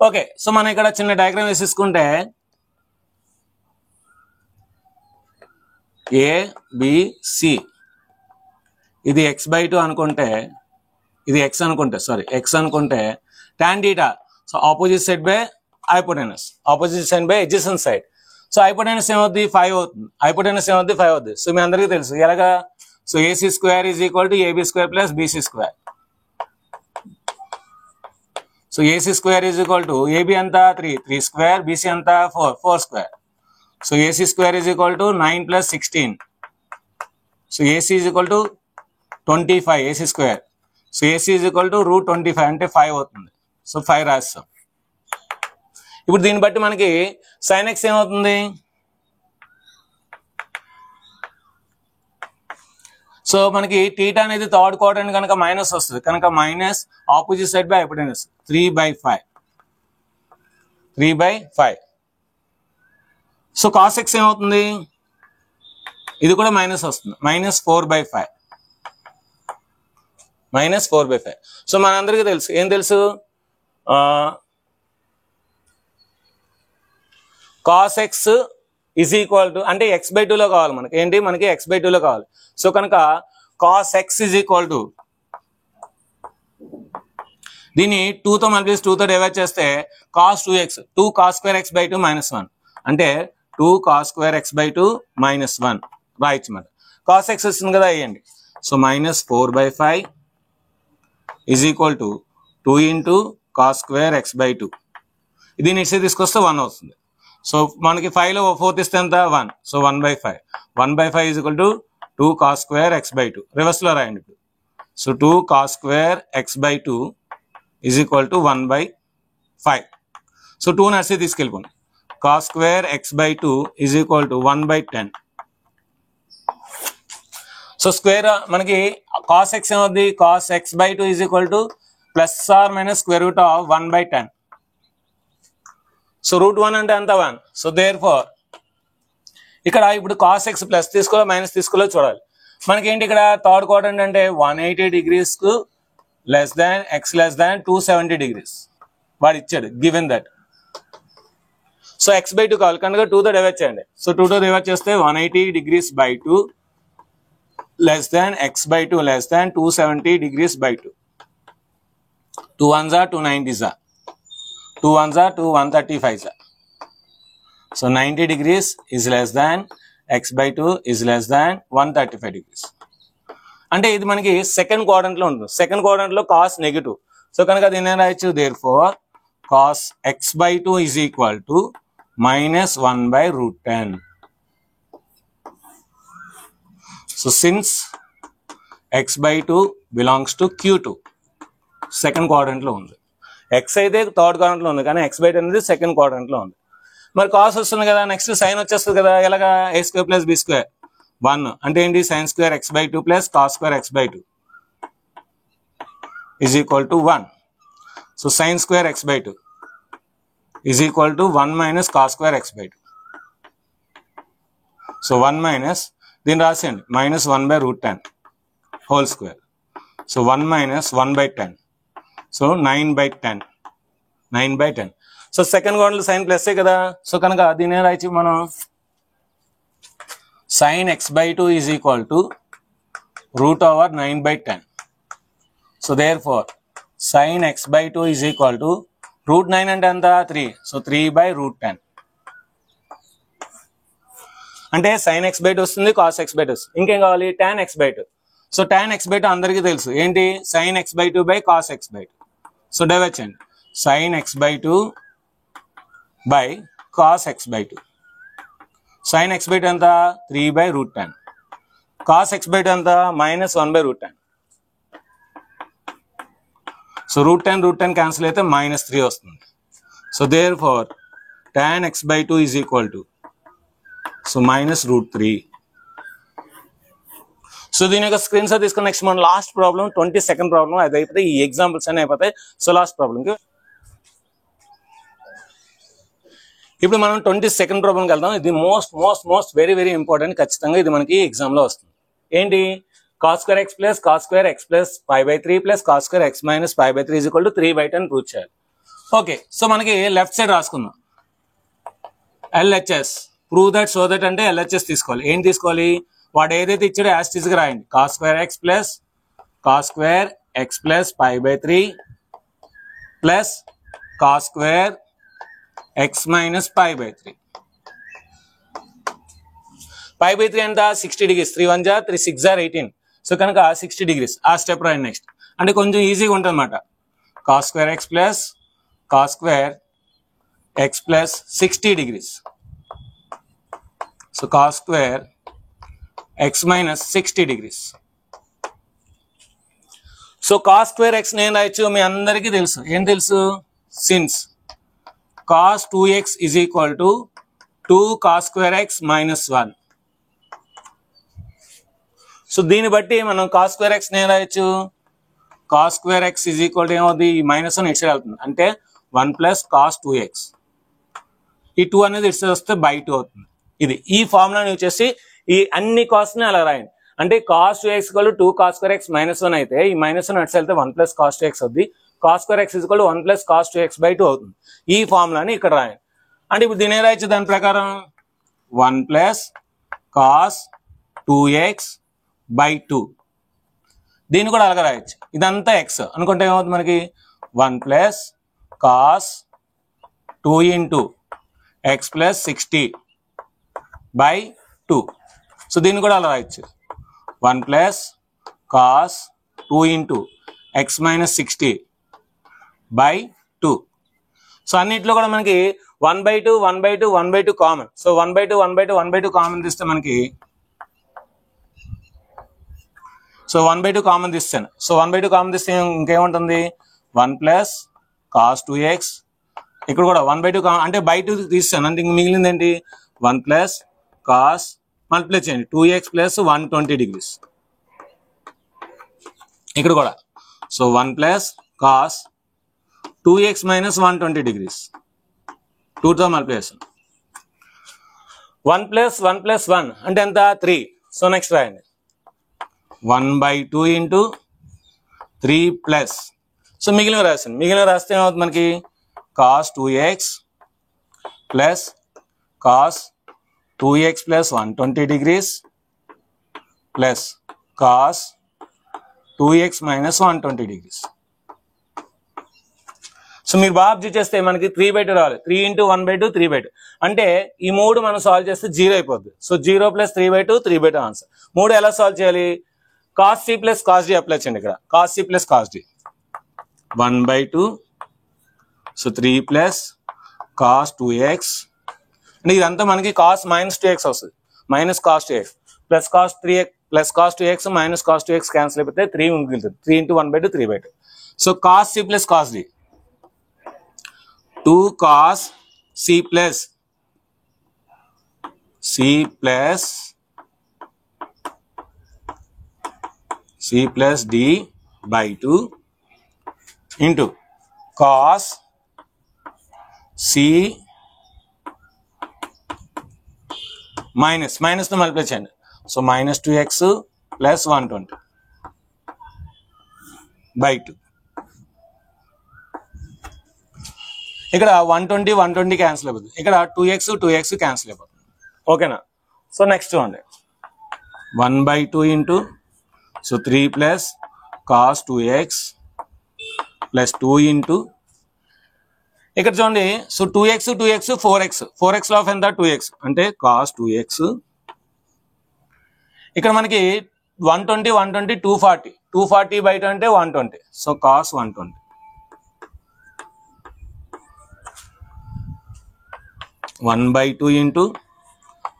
Okay, so మనం ఇక్కడ చిన్న డయాగ్రామ్ వేసేసుకుంటే A B C ఇది x by 2 అనుకుంటే, ఇది x అనుకుంటే tan theta, so opposite side by hypotenuse, opposite side by adjacent side. So hypotenuse ఏమవుతుంది 5 అవుతుంది. సో మీ అందరికీ తెలుసు ఎలాగా. So AC square is equal to AB square plus BC square. So AC square is equal to AB అంతా 3 square, BC అంతా 4 square. So AC square is equal to 9 plus 16. So AC is equal to 25 AC square. So AC is equal to root 25 అంటే 5 అవుతుంది. So 5 రాస్తాం. ఇప్పుడు దీన్ని బట్టి మనకి sin x ఏమవుతుంది, సో మనకి టీటా అనేది థర్డ్ క్వాడ్రంట్ కనుక మైనస్ వస్తుంది, కనుక minus opposite side by hypotenuse 3/5. So cos x ఏమవుతుంది, ఇది కూడా మైనస్ వస్తుంది, -4/5. సో మనందరికీ తెలుసు, ఏం తెలుసు, cos x is equal to అంటే x by 2 లో కావాలి మనకి, ఏంటి మనకి x by 2 లో కావాలి. సో కనుక cos x is equal to దీన్ని 2తో మల్టిప్లై 2తో డివైడ్ చేస్తే cos 2x, 2 cos square x by 2 -1 అంటే 2 cos square x by 2 -1 రాయొచ్చు మాట. cos x వస్తుంది కదా వేయండి. So -4/5 is equal to 2 into cos square x by 2. దీన్ని ఇట్సే తీసుకొస్తే 1 అవుతుంది. సో మనకి 5లో 4 ఇస్తే ఎంత 1. So 1/5 is equal to 2 cos square x by 2. Reverse లో రాయండి ఇప్పుడు. So 2 cos square x by 2 is equal to 1/5. So 2 నడిచి తీసుకెళ్ళిపోండి. cos square x by 2 is equal to 1/10. So square మనకి cos x ఏమవుతుంది, cos x by 2 is equal to plus or minus square root of 1/10. So root 1 అంటే అంత 1. So there four ఇక్కడ ఇప్పుడు cos x plus తీసుకోవాలి minus తీసుకోవాలి చూడాలి. మనకి ఏంటి ఇక్కడ థర్డ్ క్వాడ్రంట్ అంటే 180 degrees కు less than x less than 270 degrees వాడు ఇచ్చాడు, given that. So x by 2 కావాలి కనుక 2తో డివైడ్ చేయండి. సో 2తో డివైడ్ చేస్తే 180 degrees by 2 less than x by 2 less than 270 degrees by 2. 2 1s are 2 90s are 2 1s are 2 135s are. So 90 degrees is less than x by 2 is less than 135 degrees. అంటే ఇది మనకి second quadrant లో ఉంటుంది. Second quadrant లో cos negative. So కనుక దీన్ని రాయొచ్చు therefore cos x by 2 is equal to -1/√10. So since x by 2 belongs to Q2, second quadrant లో ఉంది. x అయితే థర్డ్ క్వాడ్రంట్ లో ఉంది, కానీ x by 2 అనేది సెకండ్ క్వాడ్రంట్ లో ఉంది. మరి cos వస్తుంది కదా, నెక్స్ట్ sin వచ్చేస్తుంది కదా, ఎలాగా a square plus b square 1 అంటే ఏంటి sin square x by 2 plus cos square x by 2 is equal to 1. So sine square x by 2 is equal to 1 minus cos square x by 2. So 1 minus దీన్ని రాసేయండి minus 1 by root 10 whole square. So 1 minus 1 by 10. So 9 by 10. 9 by 10. So second క్వాడ్రంట్లో sine ప్లస్సే కదా. So కనుక దీని ఏం రాయొచ్చు మనం, sine x by 2 is equal to root over 9 by 10. So therefore sine x by 2 is equal to root 9 అంటే ఎంత 3. So 3 by root 10. అంటే సైన్ ఎక్స్ బై 2 వస్తుంది, కాస్ ఎక్స్ బై 2 వస్తుంది. ఇంకేం కావాలి, tan x by 2. So tan x by 2 అందరికీ తెలుసు ఏంటి, sine x by 2 by cos x by 2. So divert చేయండి, sine x by 2 by cos x by 2. Sine x by 2 ఎంత 3 by root 10. Cos x by 2 ఎంత minus 1 by root 10. So root 10 cancel అయితే minus 3 వస్తుంది. So therefore tan x by 2 is equal to so minus root 3. So దీని యొక్క screen shot తీసుకుని next మన last problem 22nd problem అది అయిపోతే ఈ ఎగ్జాంపుల్స్ అన్నీ అయిపోతాయి. సో లాస్ట్ ప్రాబ్లంకి ఇప్పుడు మనం 22nd ప్రాబ్లంకి వెళ్దాం. ఇది మోస్ట్ వెరీ వెరీ ఇంపార్టెంట్. ఖచ్చితంగా ఇది మనకి ఎగ్జామ్ లో వస్తుంది. ఏంటి, cos square x plus cos square x plus 5/3 plus cos square x minus 5/3 is equal to 3/10 prove చేయాలి. ఓకే, సో మనకి లెఫ్ట్ సైడ్ రాసుకుందాం LHS prove that so that అంటే LHS తీసుకోవాలి. ఏం తీసుకోవాలి, వాడు ఏదైతే ఇచ్చాడో యాజ్ టీజ్ గా రాయండి. Cos square x plus 5/3 plus cos square x minus 5/3. 5/3 ఎంత 60 degrees. 3 1 3 6 18. సో కనుక 60 degrees ఆ స్టెప్ రాయండి. నెక్స్ట్ అంటే కొంచెం ఈజీగా ఉంటుంది అనమాట. Cos square x plus cos square x plus 60 degrees. So cos square x minus 60 degrees. So cos square X నేను రాయొచ్చు, మీ అందరికీ తెలుసు. ఏం తెలుసు, since cos 2x is equal to 2 cos square x minus 1. So దీన్ని బట్టి మనం cos square x నేను రాయొచ్చు, cos square x is equal to ఏమవుతుంది, మైనస్ 1 ఇటు సైడ్ వెళ్తుంది అంటే 1 ప్లస్ cos 2x. ఈ 2 అనేది ఇటు సైడ్ వస్తే బై 2 అవుతుంది. ఇది ఈ ఫార్ములాని యూజ్ చేసి ఈ అన్ని కాస్ట్ని అలా రాయండి. అంటే cos 2x equal to 2 cos square x minus 1 అయితే ఈ మైనస్ 1 అటు సైడ్ వెళ్తే 1 ప్లస్ cos 2x అవుతుంది. cos square x is equal to 1 plus cos 2x by 2 అవుతుంది. ఈ ఫార్ములాని ఇక్కడ రాయండి. అంటే ఇప్పుడు దీని రాయొచ్చు దాని ప్రకారం 1 ప్లస్ cos 2x by 2. దీన్ని కూడా అలాగే రాయొచ్చు. ఇదంతా x అనుకుంటే ఏమవుతుంది మనకి 1 plus cos 2 into x plus 60 by 2. So దీన్ని కూడా అలా రాయొచ్చు 1 plus cos 2 into x minus 60 by 2. So అన్నిట్లో కూడా మనకి 1/2 1/2 1/2 కామన్. సో 1/2 1/2 1/2 కామన్ తీస్తే మనకి సో 1/2 కామన్ తీస్తాను. సో 1/2 కామన్ తీస్తే ఇంకేముంటుంది 1 ప్లస్ cos 2x. ఇక్కడ కూడా 1/2 కామన్ అంటే బై 2 తీస్తాను అంటే ఇంక మిగిలింది ఏంటి 1 ప్లస్ cos మల్టిప్లై చేయండి 2x ప్లస్ 120 degrees. ఇక్కడ కూడా so 1 plus cos 2x minus 120 degrees. 2తో మల్టిప్లికేషన్ 1 ప్లస్ 1 ప్లస్ 1 అంటే ఎంత 3. సో నెక్స్ట్ రాయండి 1/2 ఇంటూ 3 ప్లస్ సో మిగిలిన రాసాను. మిగిలిన రాస్తే ఏమవుతుంది మనకి cos 2x plus cos 2x plus 120 degrees plus cos 2x minus 120 degrees. So మీరు బాగా అబ్జర్వ్ చేస్తే మనకి 3/2 రావాలి. 3 into 1/2 3/2 అంటే ఈ 3 మనం సాల్వ్ చేస్తే 0 అయిపోద్ది. So 0 plus 3/2 3/2 answer. 3 ఎలా సాల్వ్ చేయాలి, cos c plus cos d apply చేయండి. ఇక్కడ cos c plus cos d 1/2 so 3 plus cos 2x అంటే ఇదంతా మనకి cos minus 2x వస్తుంది. Minus cos 2x plus cos 3x plus cos 2x minus cos 2x cancel అయిపోతే 3 మిగులుతుంది. 3 into 1/2 3/2. So cos c plus cos d 2 cos c plus d by 2 into cos C minus తో multiply చేయండి. So minus 2x plus 120 by 2. ఇక్కడ 120 cancel అయిపోతుంది. ఇక్కడ 2x cancel అయిపోతుంది. ఓకేనా? So next చూడండి 1/2 into so 3 plus cos 2x plus 2 into ఇక్కడ చూడండి. సో 2x 4x లో ఆఫ్ ఎంత 2x అంటే cos 2x. ఇక్కడ మనకి 120 240 బై 2 అంటే 120. So cos 120 1/2 into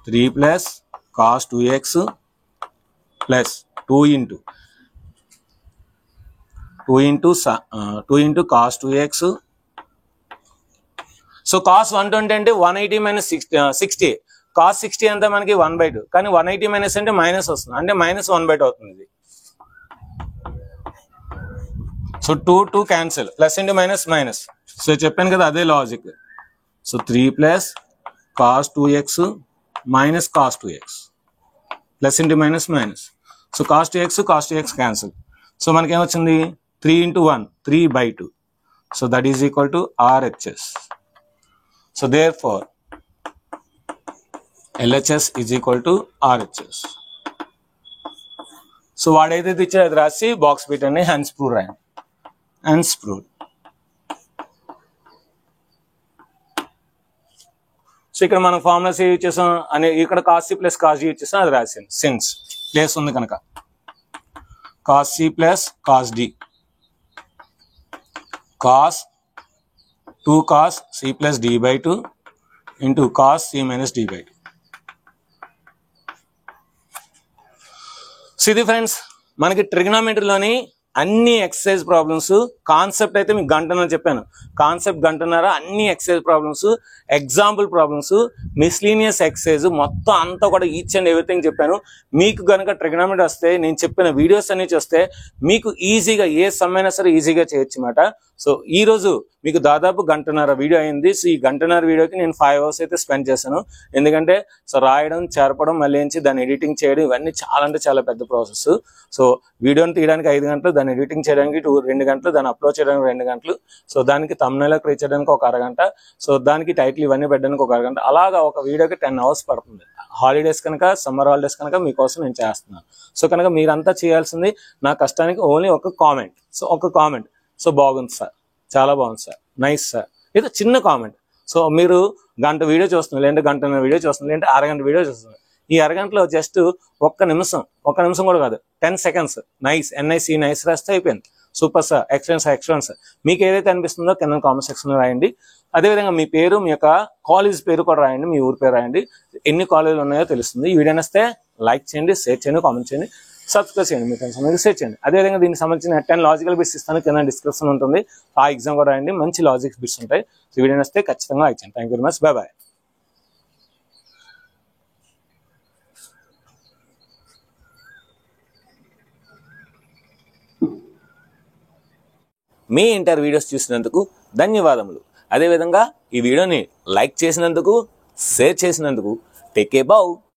3 plus cos 2x plus 2 into cos 2x. So cos 120 అంటే 180 మైనస్ 60. cos 60 అంతా మనకి 1/2 కానీ 180 మైనస్ అంటే మైనస్ వస్తుంది అంటే -1/2 అవుతుంది ఇది. So 2 cancel plus into minus. So చెప్పాను కదా అదే logic. So 3 plus cos 2x minus cos 2x plus into minus. So cos 2x cancel. So మనకి ఏమొచ్చింది 3 into 1 3/2. So that is equal to RHS. So therefore LHS is equal to RHS. So వాడైతే ఇచ్చాడు అది రాసి box పెట్టండి. Hence prove రాయండి. Hence prove. So ఇక్కడ మనం ఫార్ములాస్ యూజ్ చేసాం అని ఇక్కడ cos C plus cos D use చేసాం అది రాసాను. సిన్స్ ప్లేస్ ఉంది కనుక cos C plus cos D cos 2 cos C plus D by 2 into cos C minus D by 2. ఇది ఫ్రెండ్స్ మనకి ట్రిగ్నోమెట్రీలోని అన్ని ఎక్సర్సైజ్ ప్రాబ్లమ్స్. కాన్సెప్ట్ అయితే మీకు గంటన్నర చెప్పాను. కాన్సెప్ట్ గంటన్నర, అన్ని exercise problems, example problems, miscellaneous exercise మొత్తం అంతా కూడా ఈచ్ అండ్ ఎవ్రీథింగ్ చెప్పాను. మీకు కనుక ట్రిగ్నోమెట్రీ వస్తే నేను చెప్పిన వీడియోస్ అన్ని చూస్తే మీకు ఈజీగా ఏ సమ్ అయినా సరే ఈజీగా చేయొచ్చు అన్నమాట. సో ఈ రోజు మీకు దాదాపు గంటన్నర వీడియో అయింది. సో ఈ గంటన్నర వీడియోకి నేను 5 hours అయితే స్పెండ్ చేశాను. ఎందుకంటే సో రాయడం, చేర్పడం, మళ్ళీ దాన్ని ఎడిటింగ్ చేయడం ఇవన్నీ చాలా అంటే చాలా పెద్ద ప్రాసెస్. సో వీడియోని తీయడానికి 5 గంటలు, దాన్ని ఎడిటింగ్ చేయడానికి 2 గంటలు, దాన్ని అప్లోడ్ చేయడానికి 2 గంటలు, సో దానికి థంబ్నెయిల్ క్రియేట్ చేయడానికి 1 అరగంట, సో దానికి టైటిల్ ఇవన్నీ పెట్టడానికి 1 అరగంట, అలాగా ఒక వీడియోకి 10 hours పడుతుంది. హాలిడేస్ కనుక, సమ్మర్ హాలిడేస్ కనుక మీకోసం నేను చేస్తున్నాను. సో కనుక మీరంతా చేయాల్సింది నా కష్టానికి ఓన్లీ ఒక కామెంట్. సో ఒక కామెంట్, సో బాగుంది సార్, చాలా బాగుంది సార్, నైస్ సార్, ఇది చిన్న కామెంట్. సో మీరు గంట వీడియో చూస్తున్నారు, లేదంటే గంటన్నర వీడియో చూస్తున్నారు, లేదంటే అరగంట వీడియో చూస్తున్నారు. ఈ అరగంటలో జస్ట్ 1 నిమిషం కూడా కాదు 10 seconds నైస్ NIC నైస్ రాస్తే అయిపోయింది. సూపర్ సార్, ఎక్సలెంట్ సార్, మీకు ఏదైతే అనిపిస్తుందో కింద కామెంట్ సెక్షన్లో రాయండి. అదేవిధంగా మీ పేరు, మీ యొక్క కాలేజ్ పేరు కూడా రాయండి, మీ ఊరి పేరు రాయండి. ఎన్ని కాలేజీలు ఉన్నాయో తెలుస్తుంది. ఈ వీడియో నచ్చితే లైక్ చేయండి, షేర్ చేయండి, కామెంట్ చేయండి, సబ్స్క్రైబ్ చేయండి, మీ ఫ్రెండ్స్ అందరికీ షేర్ చేయండి. అదేవిధంగా దీనికి సంబంధించిన 10 లాజికల్ బిట్స్ ఇస్తాను, కింద డిస్క్రిప్షన్ ఉంటుంది. ఆ ఎగ్జామ్ కూడా రాయండి, మంచి లాజిక్ బిట్స్ ఉంటాయి. సో వీడియో నచ్చితే ఖచ్చితంగా లైక్ చేయండి. Thank you very much, bye bye. మీ ఇంటర్ వీడియోస్ చూసినందుకు ధన్యవాదములు. అదేవిధంగా ఈ వీడియోని లైక్ చేసినందుకు, షేర్ చేసినందుకు టేక్ ఏ బౌ.